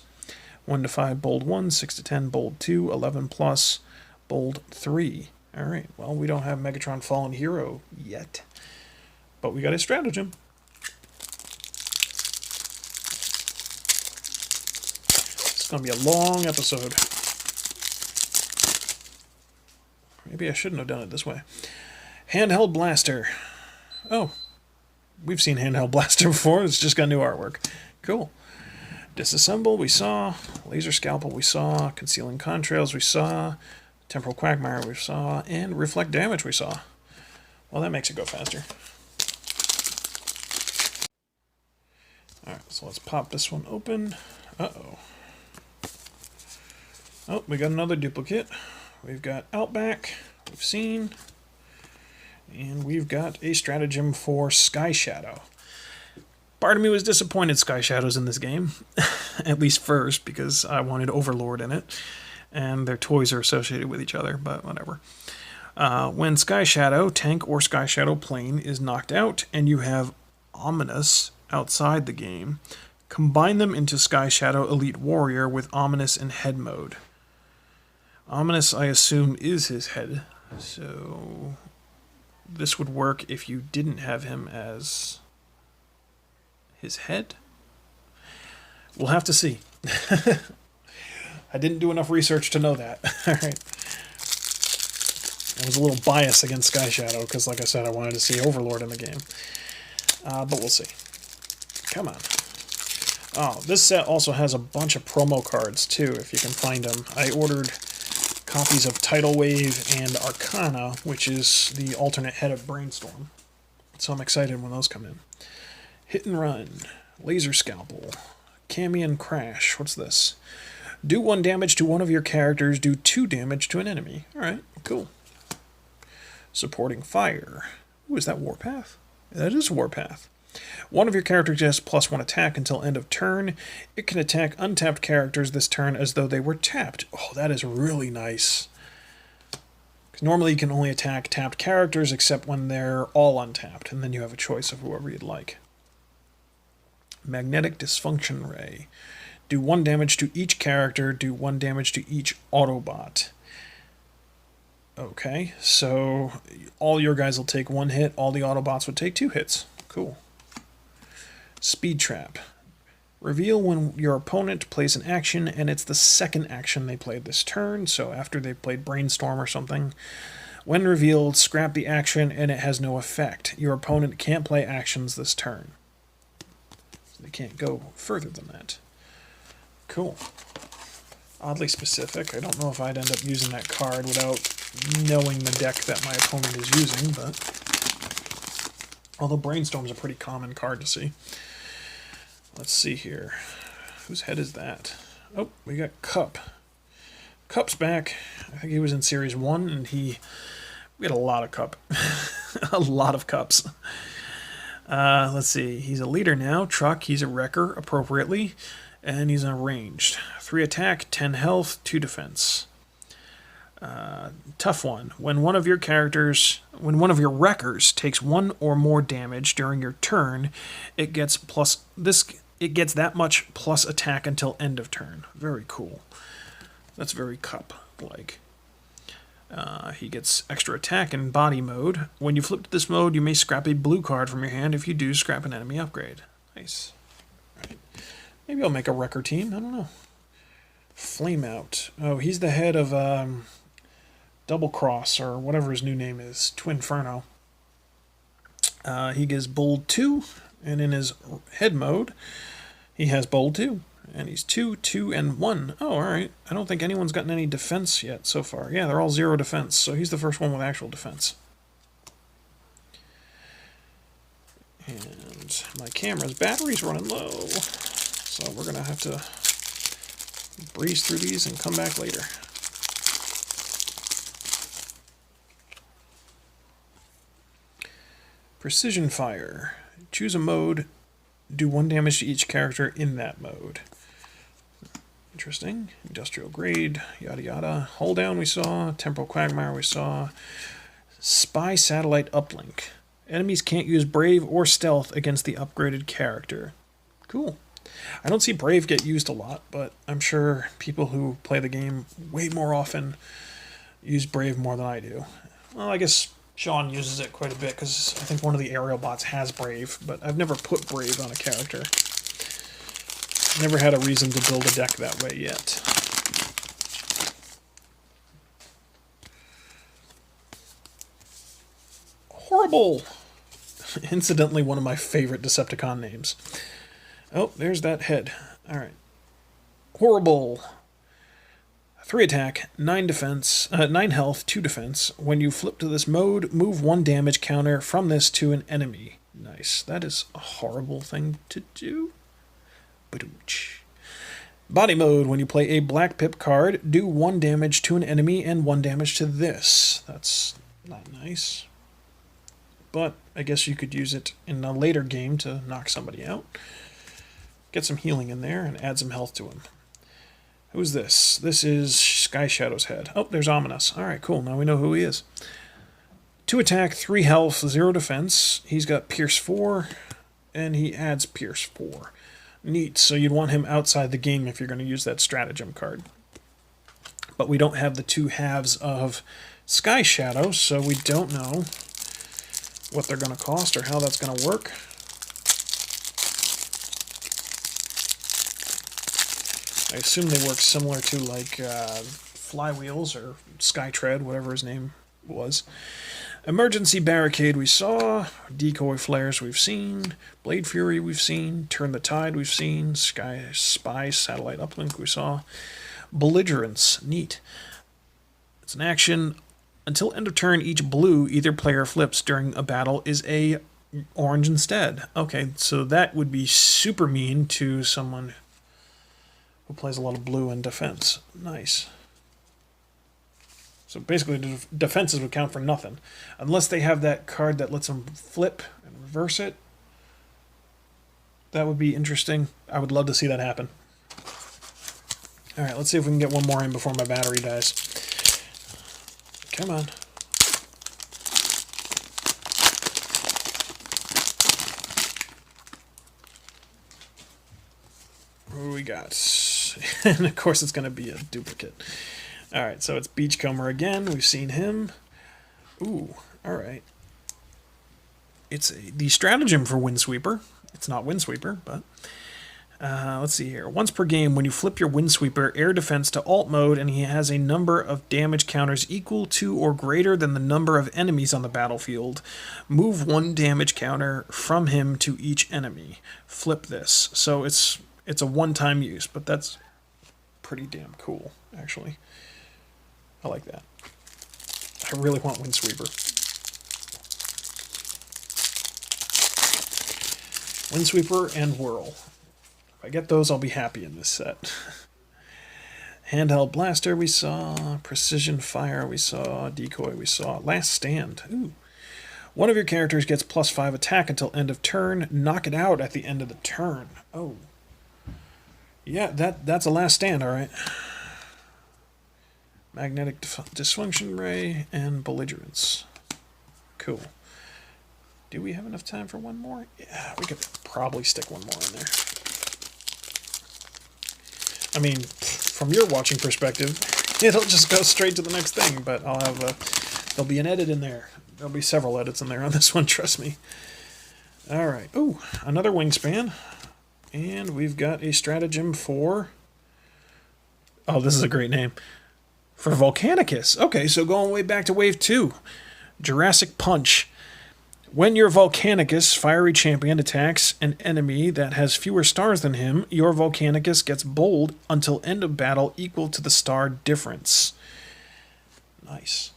1 to 5, bold 1, 6 to 10, bold 2, 11 plus, bold 3. Alright, well, we don't have Megatron Fallen Hero yet. But we got his stratagem. It's going to be a long episode. Maybe I shouldn't have done it this way. Handheld Blaster. Oh, we've seen Handheld Blaster before. It's just got new artwork. Cool. Disassemble, we saw. Laser Scalpel, we saw. Concealing Contrails, we saw. Temporal Quagmire, we saw. And Reflect Damage, we saw. Well, that makes it go faster. Alright, so let's pop this one open. Uh-oh. Oh, we got another duplicate. We've got Outback, we've seen. And we've got a stratagem for Sky Shadow. Part of me was disappointed Sky Shadow's in this game. At least first, because I wanted Overlord in it. And their toys are associated with each other, but whatever. When Sky Shadow, tank or Sky Shadow plane, is knocked out, and you have Ominous outside the game, combine them into Sky Shadow Elite Warrior with Ominous in head mode. Ominous, I assume, is his head. So... this would work if you didn't have him as his head? We'll have to see. I didn't do enough research to know that. Alright. I was a little biased against Sky Shadow because, like I said, I wanted to see Overlord in the game. But we'll see. Come on. Oh, this set also has a bunch of promo cards, too, if you can find them. I ordered copies of Tidal Wave and Arcana, which is the alternate head of Brainstorm. So I'm excited when those come in. Hit and Run, Laser Scalpel, Camion Crash. What's this? Do 1 damage to one of your characters, do 2 damage to an enemy. Alright, cool. Supporting Fire. Ooh, is that Warpath? That is Warpath. One of your characters has +1 attack until end of turn. It can attack untapped characters this turn as though they were tapped. Oh, that is really nice. Normally you can only attack tapped characters except when they're all untapped, and then you have a choice of whoever you'd like. Magnetic Dysfunction Ray. Do 1 damage to each character, do 1 damage to each Autobot. Okay, so all your guys will take 1 hit, all the Autobots would take 2 hits. Cool. Speed Trap. Reveal when your opponent plays an action, and it's the second action they played this turn, so after they played Brainstorm or something. When revealed, scrap the action, and it has no effect. Your opponent can't play actions this turn. So they can't go further than that. Cool. Oddly specific. I don't know if I'd end up using that card without knowing the deck that my opponent is using, but... although Brainstorm's a pretty common card to see. Let's see here. Whose head is that? Oh, we got Cup. Cup's back. I think he was in Series 1, and we had a lot of Cup. A lot of Cups. Let's see. He's a leader now. Truck. He's a wrecker, appropriately. And he's ranged. 3 attack, 10 health, 2 defense. Tough one. When one of your wreckers takes 1 or more damage during your turn, it gets that much plus attack until end of turn. Very cool. That's very Cup-like. He gets extra attack in body mode. When you flip to this mode, you may scrap a blue card from your hand. If you do, scrap an enemy upgrade. Nice. Right. Maybe I'll make a wrecker team. I don't know. Flame Out. Oh, he's the head of Double Cross, or whatever his new name is. Twinferno. He gets Bold 2, and in his head mode, he has Bold 2. And he's 2, 2, and 1. Oh, alright. I don't think anyone's gotten any defense yet so far. Yeah, they're all 0 defense, so he's the first one with actual defense. And my camera's battery's running low, so we're going to have to breeze through these and come back later. Precision Fire. Choose a mode. Do 1 damage to each character in that mode. Interesting. Industrial Grade, yada yada. Hold Down we saw. Temporal Quagmire we saw. Spy Satellite Uplink. Enemies can't use Brave or Stealth against the upgraded character. Cool. I don't see Brave get used a lot, but I'm sure people who play the game way more often use Brave more than I do. Well, I guess Sean uses it quite a bit, because I think one of the aerial bots has Brave, but I've never put Brave on a character. Never had a reason to build a deck that way yet. Horrible! Incidentally, one of my favorite Decepticon names. Oh, there's that head. Alright. Horrible! 3 attack, 9 defense, 9 health, 2 defense. When you flip to this mode, move 1 damage counter from this to an enemy. Nice. That is a horrible thing to do. Ba-dooch. Body mode. When you play a Black Pip card, do 1 damage to an enemy and 1 damage to this. That's not nice. But I guess you could use it in a later game to knock somebody out. Get some healing in there and add some health to him. Who's this? This is Sky Shadow's head. Oh, there's Ominous. Alright, cool. Now we know who he is. 2 attack, 3 health, 0 defense. He's got Pierce 4, and he adds Pierce 4. Neat. So you'd want him outside the game if you're going to use that stratagem card. But we don't have the 2 halves of Sky Shadow, so we don't know what they're going to cost or how that's going to work. I assume they work similar to, like, Flywheels or Skytread, whatever his name was. Emergency Barricade we saw. Decoy Flares we've seen. Blade Fury we've seen. Turn the Tide we've seen. Spy Satellite Uplink we saw. Belligerence. Neat. It's an action. Until end of turn, each blue either player flips during a battle is a orange instead. Okay, so that would be super mean to someone who plays a lot of blue in defense. Nice. So basically, defenses would count for nothing. Unless they have that card that lets them flip and reverse it. That would be interesting. I would love to see that happen. Alright, let's see if we can get one more in before my battery dies. Come on. Who we got? And of course it's going to be a duplicate. Alright, so it's Beachcomber again. We've seen him. Ooh, alright. It's the stratagem for Windsweeper. It's not Windsweeper, but... let's see here. Once per game, when you flip your Windsweeper air defense to alt mode and he has a number of damage counters equal to or greater than the number of enemies on the battlefield, move one damage counter from him to each enemy. Flip this. So it's a one-time use, but that's pretty damn cool, actually. I like that. I really want Windsweeper. Windsweeper and Whirl. If I get those, I'll be happy in this set. Handheld Blaster we saw, Precision Fire we saw, Decoy we saw, Last Stand. Ooh. One of your characters gets +5 attack until end of turn. Knock it out at the end of the turn. Oh. Yeah, that's a Last Stand, alright. Magnetic Dysfunction Ray and Belligerence. Cool. Do we have enough time for one more? Yeah, we could probably stick one more in there. I mean, from your watching perspective, it'll just go straight to the next thing, but I'll have there'll be an edit in there. There'll be several edits in there on this one, trust me. Alright. Ooh, another Wingspan. And we've got a stratagem for... Oh, this is a great name. For Volcanicus. Okay, so going way back to Wave 2. Jurassic Punch. When your Volcanicus Fiery Champion attacks an enemy that has fewer stars than him, your Volcanicus gets bold until end of battle equal to the star difference. Nice.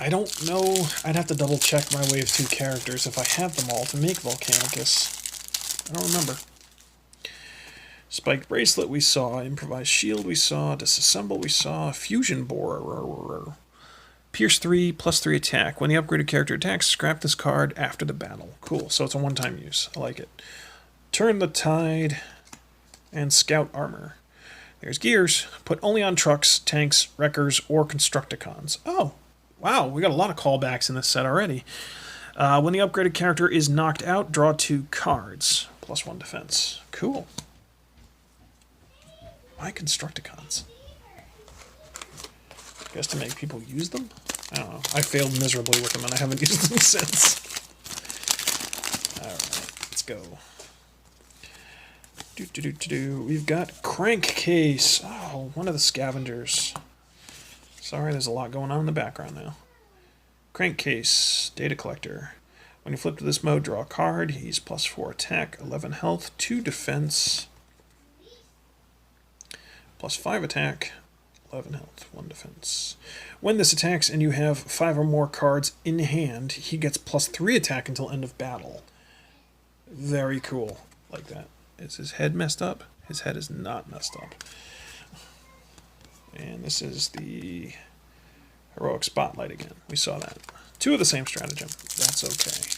I don't know. I'd have to double check my Wave 2 characters if I have them all to make Volcanicus. I don't remember. Spiked Bracelet we saw, Improvised Shield we saw, Disassemble we saw, Fusion Borer. Pierce 3, +3 attack. When the upgraded character attacks, scrap this card after the battle. Cool, so it's a one-time use. I like it. Turn the Tide and Scout Armor. There's gears. Put only on trucks, tanks, wreckers, or Constructicons. Oh, wow, we got a lot of callbacks in this set already. When the upgraded character is knocked out, draw 2 cards. +1 defense. Cool. Why Constructicons? I guess to make people use them? I don't know. I failed miserably with them and I haven't used them since. Alright, let's go. We've got Crankcase. Oh, one of the scavengers. Sorry, there's a lot going on in the background now. Crankcase, Data Collector. When you flip to this mode, draw a card. He's +4 attack, 11 health, 2 defense, +5 attack, 11 health, 1 defense. When this attacks and you have 5 or more cards in hand, he gets +3 attack until end of battle. Very cool. Like that. Is his head messed up? His head is not messed up. And this is the Heroic Spotlight again. We saw that. 2 of the same stratagem. That's okay.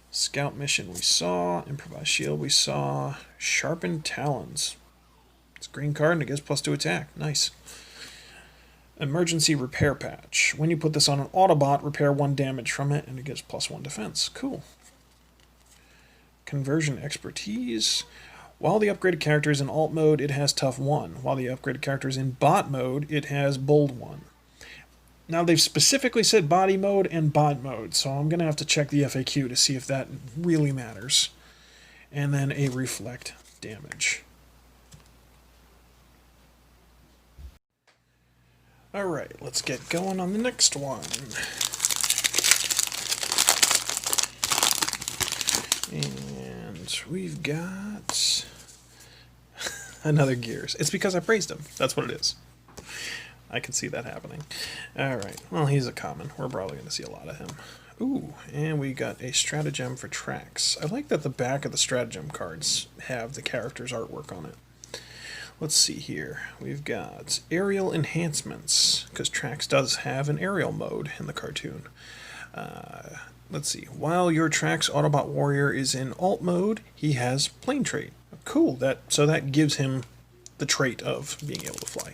Scout Mission we saw. Improvised Shield we saw. Sharpened Talons. It's a green card and it gives +2 attack. Nice. Emergency Repair Patch. When you put this on an Autobot, repair 1 damage from it and it gives +1 defense. Cool. Conversion Expertise. While the upgraded character is in alt mode, it has tough 1. While the upgraded character is in bot mode, it has bold 1. Now they've specifically said body mode and bot mode, so I'm going to have to check the FAQ to see if that really matters. And then a reflect damage. Alright, let's get going on the next one. And we've got another Gears. It's because I praised him. That's what it is. I can see that happening. Alright, well, he's a common. We're probably going to see a lot of him. Ooh, and we got a stratagem for tracks. I like that the back of the stratagem cards have the character's artwork on it. Let's see here. We've got aerial enhancements, because tracks does have an aerial mode in the cartoon. Let's see. While your Tracks Autobot Warrior is in alt mode, he has plane trait. Cool. So that gives him the trait of being able to fly.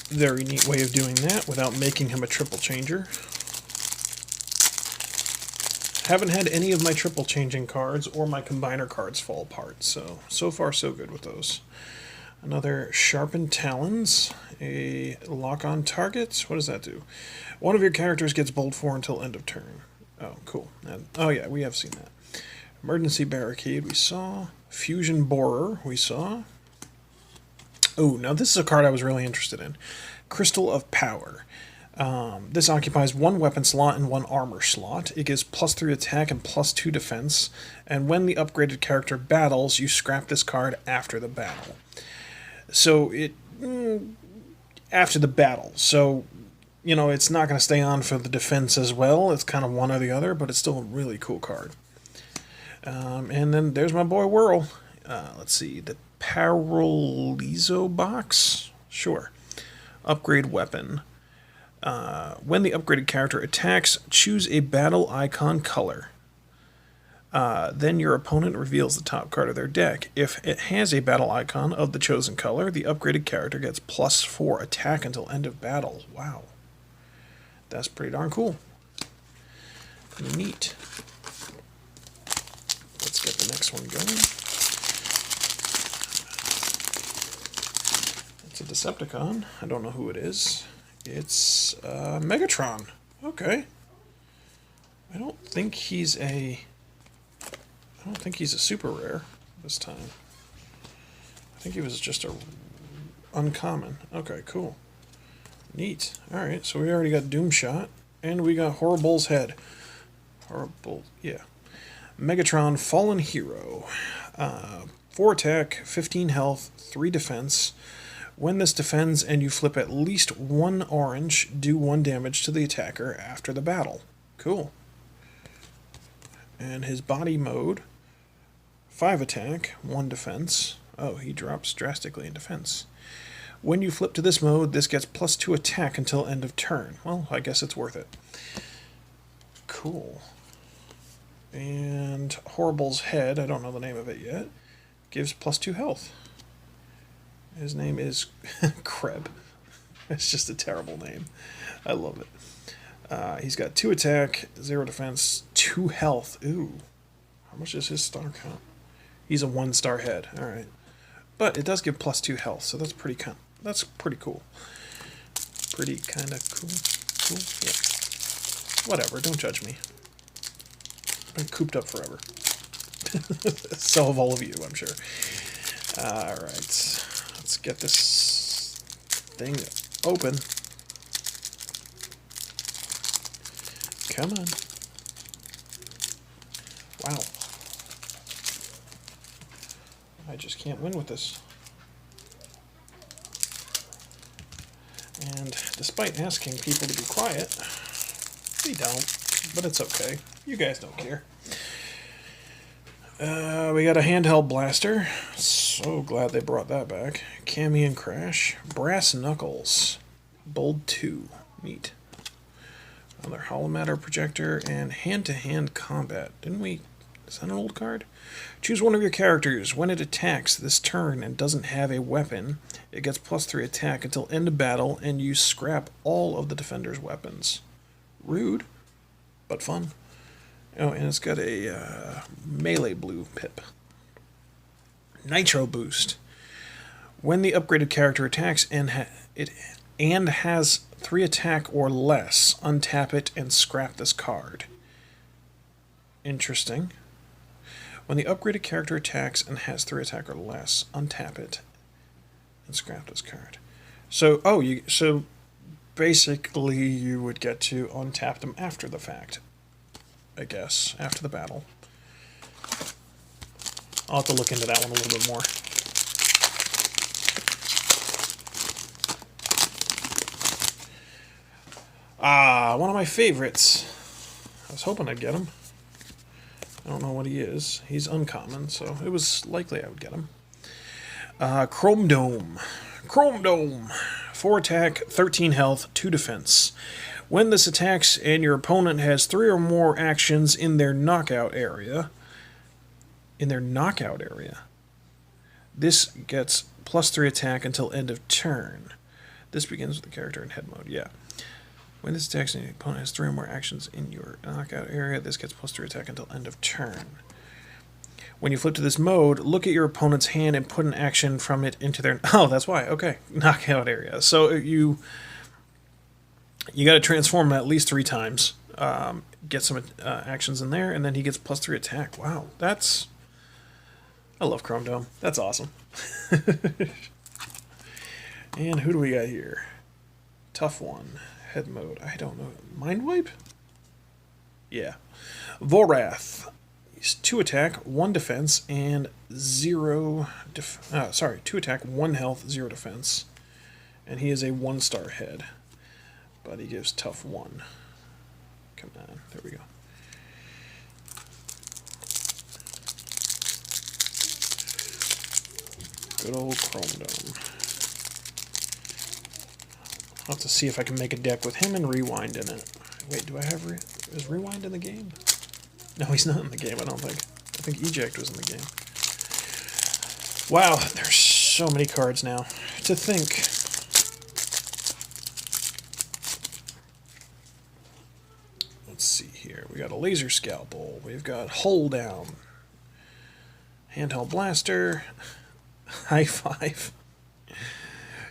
Very neat way of doing that without making him a triple changer. Haven't had any of my triple changing cards or my combiner cards fall apart, so far so good with those. Another Sharpened Talons, a lock-on target. What does that do? One of your characters gets bowled for until end of turn. Oh, cool. Oh yeah, we have seen that. Emergency Barricade, we saw. Fusion Borer, we saw. Oh, now this is a card I was really interested in. Crystal of Power. This occupies one weapon slot and one armor slot. It gives +3 attack and +2 defense. And when the upgraded character battles, you scrap this card after the battle. So after the battle. So, you know, it's not going to stay on for the defense as well. It's kind of one or the other, but it's still a really cool card. And then there's my boy Whirl. Let's see, the Paralyzo box? Sure. Upgrade weapon. When the upgraded character attacks, choose a battle icon color. Then your opponent reveals the top card of their deck. If it has a battle icon of the chosen color, the upgraded character gets +4 attack until end of battle. Wow. That's pretty darn cool. Neat. Let's get the next one going. It's a Decepticon. I don't know who it is. It's Megatron. Okay. I don't think he's a super rare this time. I think he was just a uncommon. Okay, cool. Neat. Alright, so we already got Doomshot, and we got Horrible's Head. Horrible, yeah. Megatron Fallen Hero. 4 attack, 15 health, 3 defense. When this defends and you flip at least 1 orange, do 1 damage to the attacker after the battle. Cool. And his body mode, 5 attack, 1 defense. Oh, he drops drastically in defense. When you flip to this mode, this gets +2 attack until end of turn. Well, I guess it's worth it. Cool. And Horrible's Head, I don't know the name of it yet, gives +2 health. His name is Kreb. It's just a terrible name. I love it. He's got 2 attack, 0 defense, 2 health. Ooh. How much is his star count? He's a 1-star head. Alright. But it does give +2 health, so that's pretty cool. Pretty kind of cool. Cool? Yeah. Whatever, don't judge me. I've been cooped up forever. So have all of you, I'm sure. Alright. Let's get this thing open. Come on. Wow. I just can't win with this. And despite asking people to be quiet, they don't, but it's okay. You guys don't care. We got a handheld blaster. So glad they brought that back. Cammy and Crash. Brass Knuckles. Bold 2. Neat. Another Holomatter Projector and hand-to-hand combat. Didn't we... Is that an old card? Choose one of your characters. When it attacks this turn and doesn't have a weapon, it gets +3 attack until end of battle, and you scrap all of the defender's weapons. Rude, but fun. Oh, and it's got a melee blue pip. Nitro Boost. When the upgraded character attacks and has 3 attack or less, untap it and scrap this card. Interesting. When the upgraded character attacks and has 3 attack or less, untap it and scrap this card. So, so basically you would get to untap them after the fact, I guess, after the battle. I'll have to look into that one a little bit more. One of my favorites. I was hoping I'd get him. I don't know what he is. He's uncommon, so it was likely I would get him. Chrome Dome. Chrome Dome. 4 attack, 13 health, 2 defense. When this attacks and your opponent has 3 or more actions in their knockout area, this gets +3 attack until end of turn. This begins with the character in head mode, yeah. When this attacks, the opponent has 3 or more actions in your knockout area. This gets +3 attack until end of turn. When you flip to this mode, look at your opponent's hand and put an action from it into their... Oh, that's why. Okay. Knockout area. So you got to transform him at least 3 times. Get some actions in there, and then he gets +3 attack. Wow. That's... I love Chrome Dome. That's awesome. And who do we got here? Tough one. Head mode. I don't know. Mind Wipe? Yeah. Warpath. He's 2 attack, 1 defense, and 2 attack, 1 health, 0 defense. And he is a 1-star head. But he gives tough 1. Come on. There we go. Good old Chrome Dome. I'll have to see if I can make a deck with him and Rewind in it. Wait, do I have... Is Rewind in the game? No, he's not in the game, I don't think. I think Eject was in the game. Wow, there's so many cards now. To think. Let's see here. We got a Laser Scalpel. We've got Hold Down. Handheld Blaster. High Five.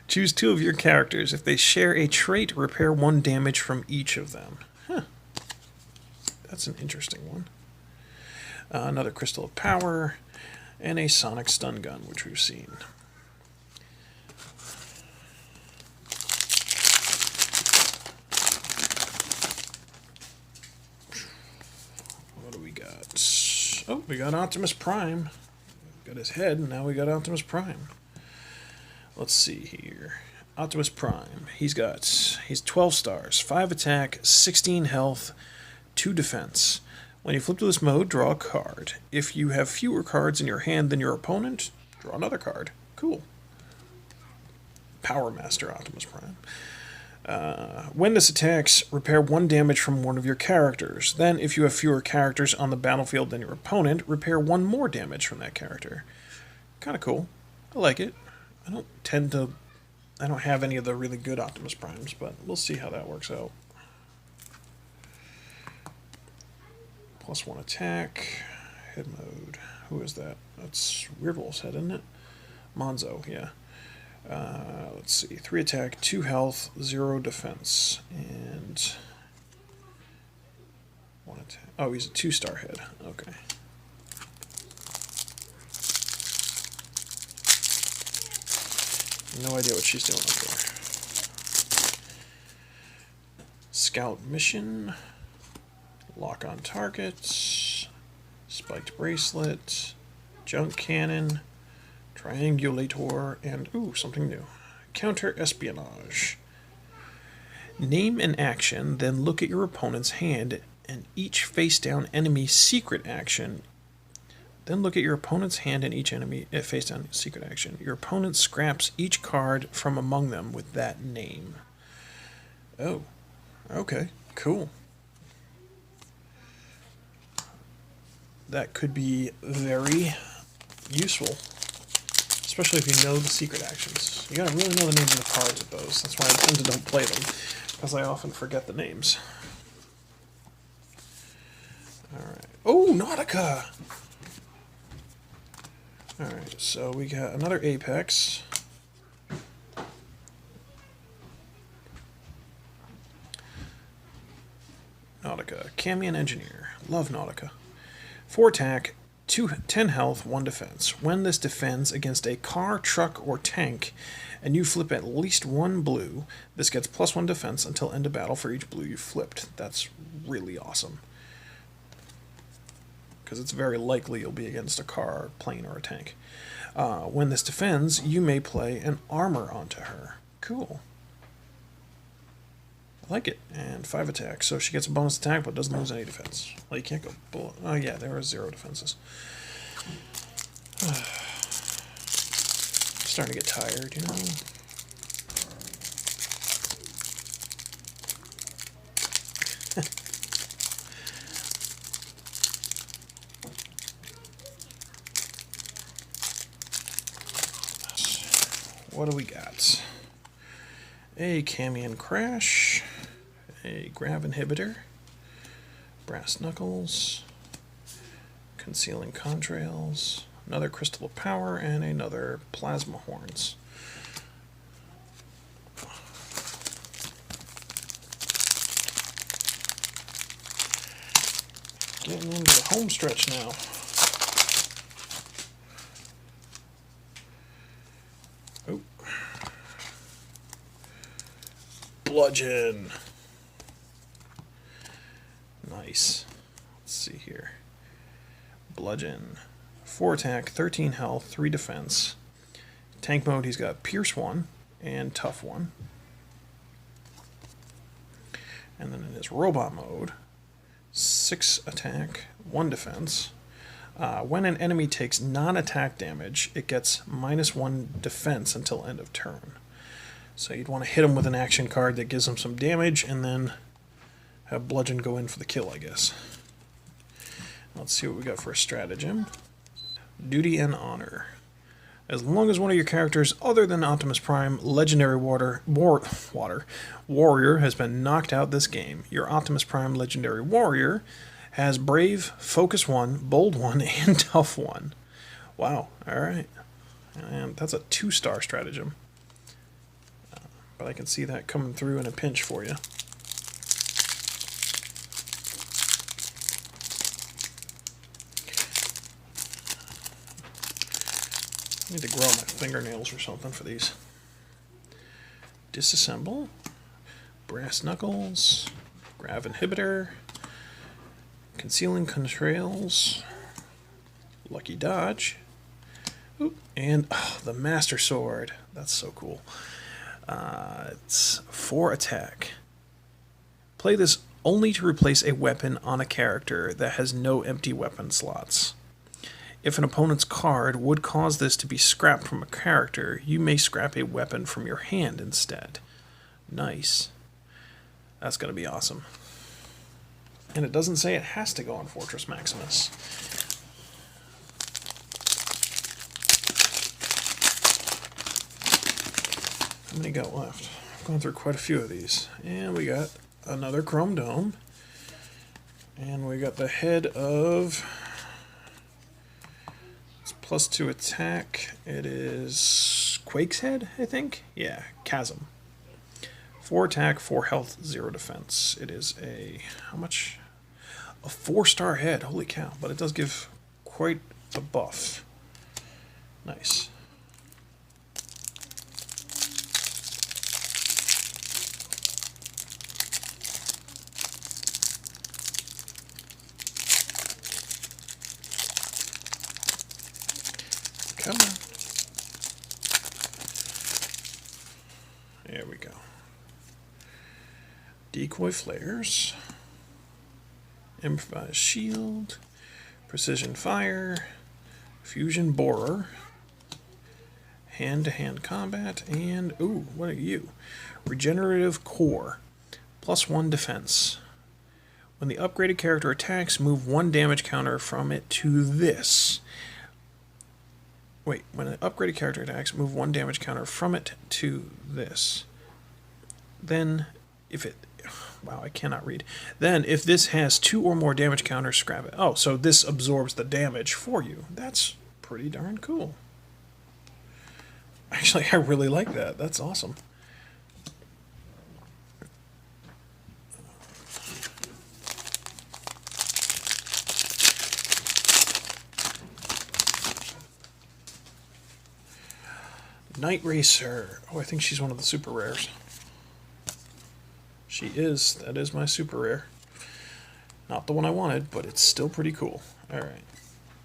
Choose 2 of your characters. If they share a trait, repair 1 damage from each of them. Huh. That's an interesting one. Another Crystal of Power, and a Sonic Stun Gun, which we've seen. What do we got? Oh, we got Optimus Prime. Got his head, and now we got Optimus Prime. Let's see here. Optimus Prime. He's 12 stars, 5 attack, 16 health, 2 defense. When you flip to this mode, draw a card. If you have fewer cards in your hand than your opponent, draw another card. Cool. Power Master Optimus Prime. When this attacks, repair 1 damage from one of your characters. Then, if you have fewer characters on the battlefield than your opponent, repair 1 more damage from that character. Kind of cool. I like it. I don't have any of the really good Optimus Primes, but we'll see how that works out. +1 attack. Head mode. Who is that? That's Weirdwolf's head, isn't it? Monzo, yeah. Let's see. 3 attack, 2 health, 0 defense, and 1 attack. Oh, he's a 2-star head. Okay. No idea what she's doing up there. Scout mission. Lock on targets. Spiked bracelet. Junk cannon. Triangulator. And, ooh, something new. Counter espionage. Name an action, then look at your opponent's hand and each face-down enemy secret action. Then look at your opponent's hand and each enemy face-down secret action. Your opponent scraps each card from among them with that name. Oh, okay, cool. That could be very useful, especially if you know the secret actions. You gotta really know the names of the cards of those. That's why I tend to don't play them, because I often forget the names. Alright. Oh, Nautica! Alright, so we got another Apex. Nautica. Camion Engineer. Love Nautica. 4 attack, 10 health, 1 defense. When this defends against a car, truck, or tank, and you flip at least 1 blue, this gets +1 defense until end of battle for each blue you flipped. That's really awesome. Because it's very likely you'll be against a car, plane, or a tank. When this defends, you may play an armor onto her. Cool. I like it. And 5 attacks, so she gets a bonus attack but doesn't lose any defense. Well, you can't go bullet. Oh yeah, there are 0 defenses. I'm starting to get tired, you know? What do we got? A Camion Crash, a Grav Inhibitor, Brass Knuckles, Concealing Contrails, another Crystal of Power, and another Plasma Horns. Getting into the home stretch now. Oh. Bludgeon. Nice. Let's see here. Bludgeon. 4 attack, 13 health, 3 defense. Tank mode, he's got Pierce 1 and Tough 1. And then in his robot mode, 6 attack, 1 defense. When an enemy takes non-attack damage, it gets -1 defense until end of turn. So you'd want to hit him with an action card that gives him some damage, and then have Bludgeon go in for the kill, I guess. Let's see what we got for a stratagem. Duty and Honor. As long as one of your characters other than Optimus Prime, Legendary Warrior has been knocked out this game, your Optimus Prime Legendary Warrior has Brave, Focus 1, Bold 1, and Tough 1. Wow, alright. And that's a 2-star stratagem. But I can see that coming through in a pinch for you. I need to grow my fingernails or something for these. Disassemble. Brass Knuckles. Grav Inhibitor. Concealing Contrails. Lucky Dodge. Oop, and the Master Sword. That's so cool. It's 4 attack. Play this only to replace a weapon on a character that has no empty weapon slots. If an opponent's card would cause this to be scrapped from a character, you may scrap a weapon from your hand instead. Nice. That's going to be awesome. And it doesn't say it has to go on Fortress Maximus. How many got left? I've gone through quite a few of these. And we got another Chrome Dome. And we got the head of... +2 attack. It is Quake's head, I think? Yeah, Chasm. 4 attack, 4 health, 0 defense. It is a... how much? A 4-star head. Holy cow. But it does give quite a buff. Nice. Come on. There we go. Decoy Flares. Improvised Shield. Precision Fire. Fusion Borer. Hand-to-hand combat. And, ooh, what are you? Regenerative Core. +1 defense. When the upgraded character attacks, move 1 damage counter from it to this. Wait, when an upgraded character attacks, move 1 damage counter from it to this. Then, if it... wow, I cannot read. Then, if this has 2 or more damage counters, scrap it. Oh, so this absorbs the damage for you. That's pretty darn cool. Actually, I really like that. That's awesome. Night Racer. Oh, I think she's one of the super rares. She is. That is my super rare. Not the one I wanted, but it's still pretty cool. Alright.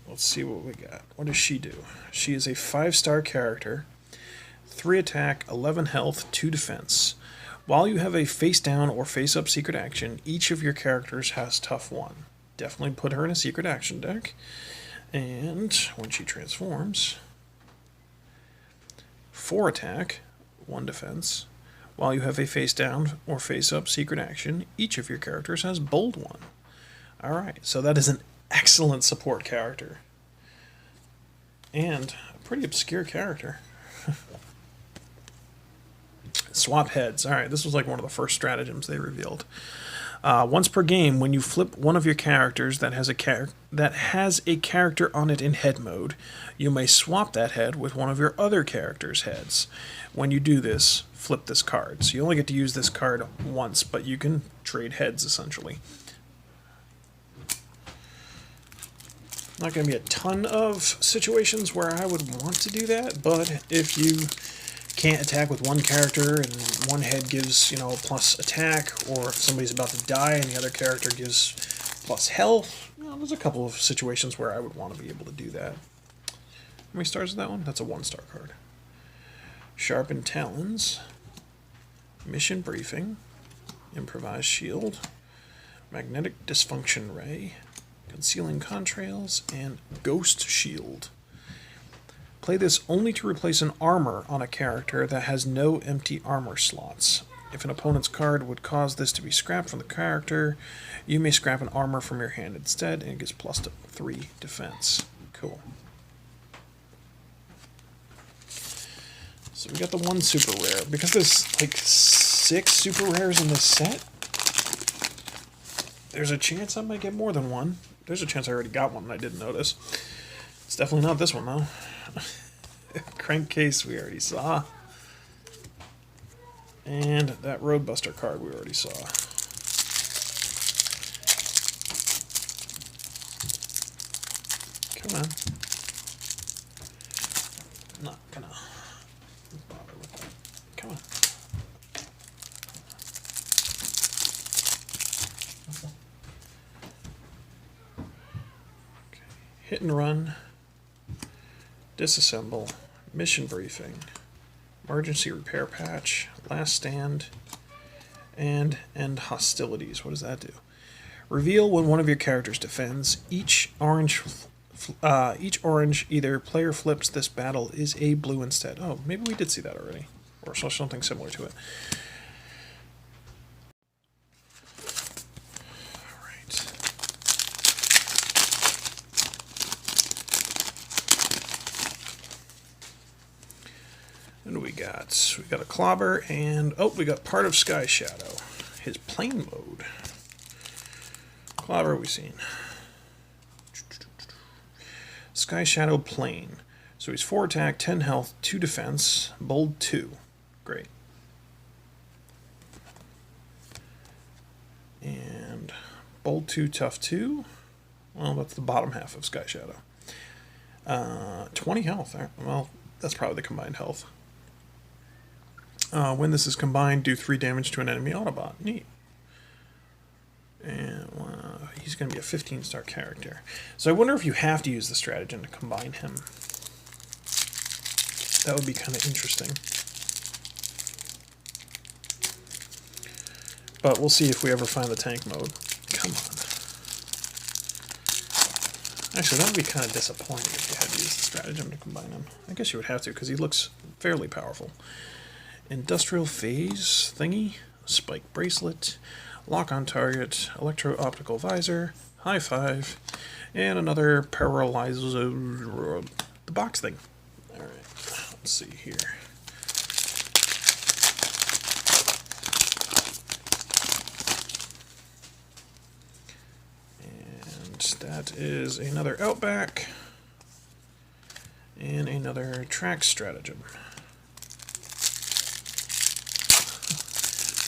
Let's see what we got. What does she do? She is a 5-star character. 3 attack, 11 health, 2 defense. While you have a face down or face up secret action, each of your characters has Tough 1. Definitely put her in a secret action deck. And when she transforms... 4 attack, 1 defense. While you have a face down or face up secret action, each of your characters has Bold 1. Alright, so that is an excellent support character. And a pretty obscure character. Swap heads. All right, this was like one of the first stratagems they revealed. Once per game, when you flip one of your characters that has a character on it in head mode, you may swap that head with one of your other character's heads. When you do this, flip this card. So you only get to use this card once, but you can trade heads essentially. Not going to be a ton of situations where I would want to do that, but if you can't attack with one character and one head gives, plus attack, or if somebody's about to die and the other character gives plus health, there's a couple of situations where I would want to be able to do that. How many stars is that one? That's a 1-star card. Sharpened Talons, Mission Briefing, Improvised Shield, Magnetic Dysfunction Ray, Concealing Contrails, and Ghost Shield. Play this only to replace an armor on a character that has no empty armor slots. If an opponent's card would cause this to be scrapped from the character, you may scrap an armor from your hand instead, and it gets plus 3 defense. Cool. So we got the 1 super rare. Because there's like 6 super rares in this set, there's a chance I might get more than one. There's a chance I already got one and I didn't notice. It's definitely not this one, though. Crankcase we already saw. And that Roadbuster card we already saw. Come on. I'm not gonna bother with that. Come on. Okay. Hit and run. Disassemble, Mission Briefing, Emergency Repair Patch, Last Stand, and End Hostilities. What does that do? Reveal when one of your characters defends. Each orange, either player flips this battle is a blue instead. Oh, maybe we did see that already, or something similar to it. And we got a Clobber, and we got part of Sky Shadow, his plane mode. Clobber we've seen. Sky Shadow plane. So he's 4 attack, 10 health, 2 defense, bold 2. Great. And bold 2, tough 2. Well, that's the bottom half of Sky Shadow. 20 health. Well, that's probably the combined health. When this is combined, do 3 damage to an enemy Autobot. Neat. And he's going to be a 15-star character. So I wonder if you have to use the stratagem to combine him. That would be kind of interesting. But we'll see if we ever find the tank mode. Come on. Actually, that would be kind of disappointing if you had to use the stratagem to combine him. I guess you would have to, because he looks fairly powerful. Industrial Phase thingy, Spike Bracelet, Lock on Target, Electro-Optical Visor, High Five, and another Paralyzer, the box thing. Alright, let's see here. And that is another Outback, and another Track Stratagem.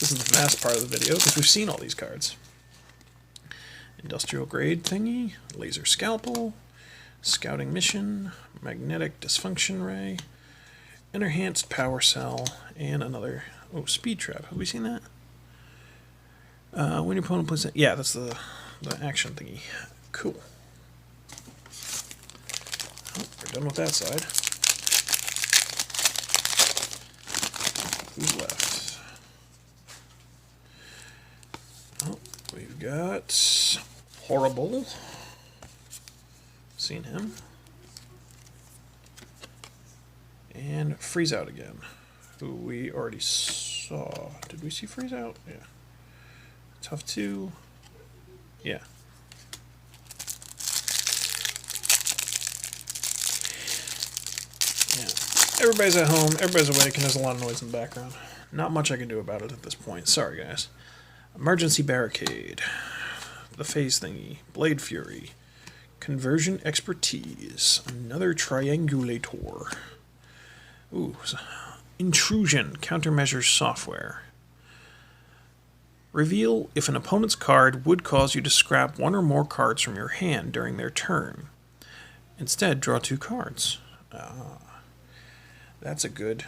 This is the last part of the video, because we've seen all these cards. Industrial Grade thingy, Laser Scalpel, Scouting Mission, Magnetic Dysfunction Ray, Enhanced Power Cell, and another, Speed Trap. Have we seen that? When your opponent plays it, yeah, that's the action thingy. Cool. We're done with that side. Who's left? We've got Horrible. Seen him. And Freeze Out again, who we already saw. Did we see Freeze Out? Yeah. Tough 2. Yeah. Yeah. Everybody's at home, everybody's awake, and there's a lot of noise in the background. Not much I can do about it at this point. Sorry, guys. Emergency Barricade. The Phase Thingy. Blade Fury. Conversion Expertise. Another Triangulator. Ooh. Intrusion. Countermeasures Software. Reveal if an opponent's card would cause you to scrap one or more cards from your hand during their turn. Instead, draw 2 cards. That's a good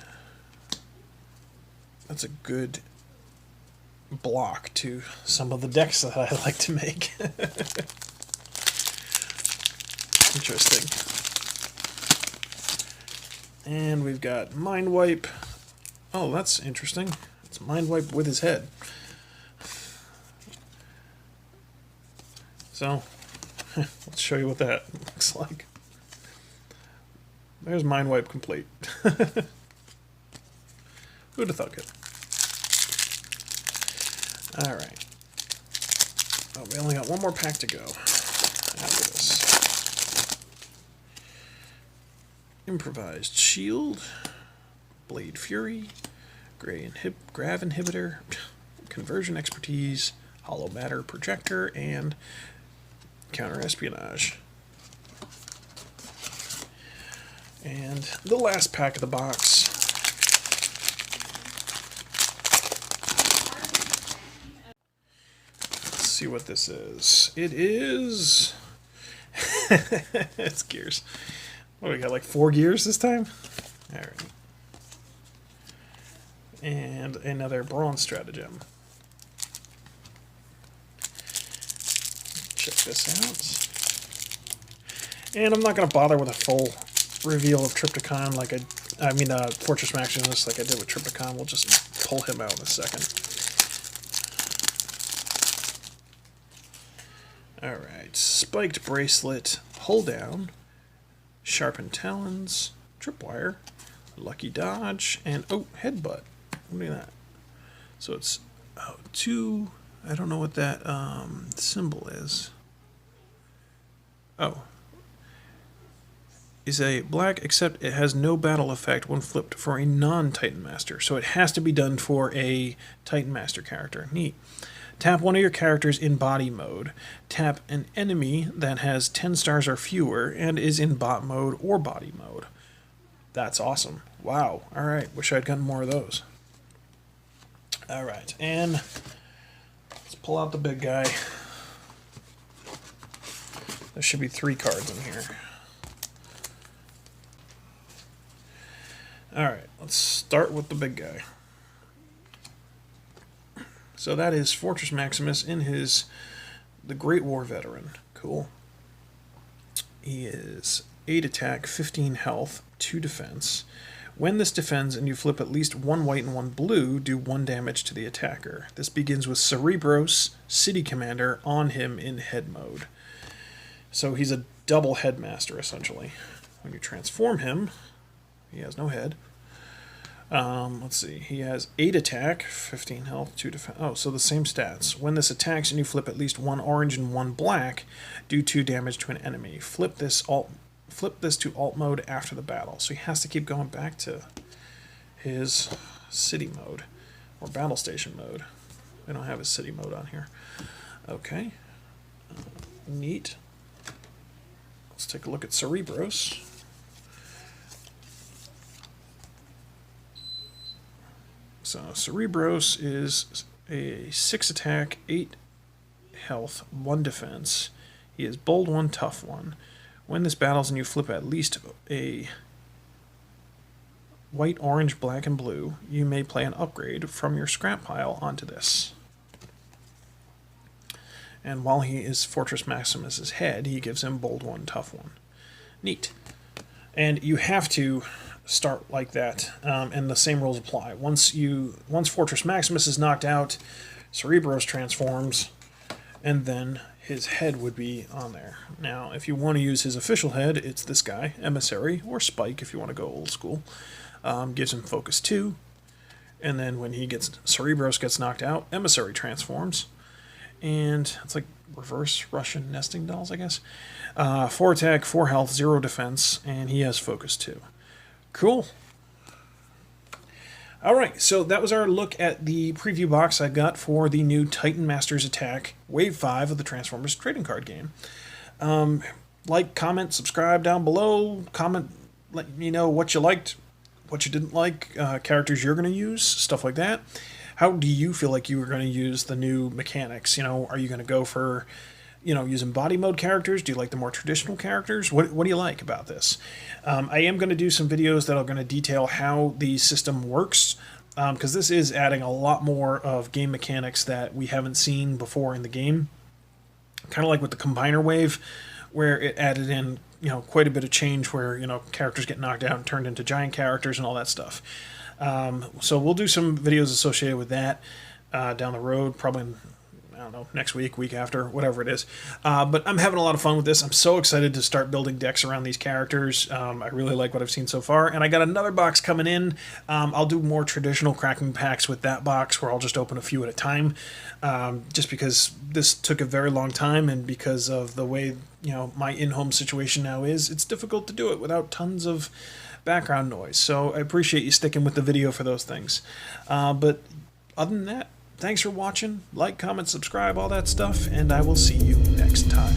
block to some of the decks that I like to make. Interesting. And we've got Mind Wipe. Oh, that's interesting. It's Mind Wipe with his head. So, let's show you what that looks like. There's Mind Wipe complete. Who'd have thunk it? Alright. Oh, we only got one more pack to go after this. Improvised Shield. Blade Fury. Grav Inhibitor. Conversion Expertise. Hollow Matter Projector. And Counter Espionage. And the last pack of the box. Let's see what this is. It is... it's gears. What, we got like 4 gears this time? Alright. And another bronze stratagem. Check this out. And I'm not going to bother with a full reveal of Trypticon like Fortress Maximus like I did with Trypticon. We'll just pull him out in a second. Alright, Spiked Bracelet, Hold Down, Sharpened Talons, Tripwire, Lucky Dodge, and Headbutt. Look at that. So it's 2, I don't know what that symbol is. Oh. Is a black, except it has no battle effect when flipped for a non-TitanMaster. So it has to be done for a TitanMaster character. Neat. Tap one of your characters in body mode. Tap an enemy that has 10 stars or fewer and is in bot mode or body mode. That's awesome. Wow. Alright, wish I'd gotten more of those. Alright, and let's pull out the big guy. There should be 3 cards in here. Alright, let's start with the big guy. So that is Fortress Maximus in the Great War Veteran. Cool. He is 8 attack, 15 health, 2 defense. When this defends and you flip at least 1 white and 1 blue, do 1 damage to the attacker. This begins with Cerebros, City Commander, on him in head mode. So he's a double headmaster, essentially. When you transform him, he has no head. Let's see. He has 8 attack, 15 health, 2 defense. Oh, so the same stats. When this attacks and you flip at least 1 orange and 1 black, do 2 damage to an enemy. Flip this to alt mode after the battle. So he has to keep going back to his city mode or battle station mode. We don't have his city mode on here. Okay. Neat. Let's take a look at Cerebros. So Cerebros is a 6 attack, 8 health, 1 defense. He is bold 1, tough 1. When this battles and you flip at least a white, orange, black, and blue, you may play an upgrade from your scrap pile onto this. And while he is Fortress Maximus's head, he gives him bold 1, tough 1. Neat. And you have to start like that, and the same rules apply. Once Fortress Maximus is knocked out, Cerebros transforms, and then his head would be on there. Now, if you want to use his official head, it's this guy, Emissary, or Spike if you want to go old school. Gives him focus 2, and then when Cerebros gets knocked out, Emissary transforms, and it's like reverse Russian nesting dolls, I guess. 4 attack, 4 health, 0 defense, and he has focus 2. Cool. Alright, so that was our look at the preview box I got for the new TitanMasters Attack Wave 5 of the Transformers trading card game. Like, comment, subscribe down below, comment, let me know what you liked, what you didn't like, characters you're going to use, stuff like that. How do you feel like you were going to use the new mechanics? You know, are you going to go for, you know, using body mode characters? Do you like the more traditional characters? What do you like about this? I am going to do some videos that are going to detail how the system works, because this is adding a lot more of game mechanics that we haven't seen before in the game. Kind of like with the Combiner Wave, where it added in, you know, quite a bit of change where, you know, characters get knocked out and turned into giant characters and all that stuff. So we'll do some videos associated with that down the road, probably, I don't know, next week, week after, whatever it is. But I'm having a lot of fun with this. I'm so excited to start building decks around these characters. I really like what I've seen so far. And I got another box coming in. I'll do more traditional cracking packs with that box where I'll just open a few at a time. Just because this took a very long time and because of the way, you know, my in-home situation now is, it's difficult to do it without tons of background noise. So I appreciate you sticking with the video for those things. But other than that, thanks for watching. Like, comment, subscribe, all that stuff, and I will see you next time.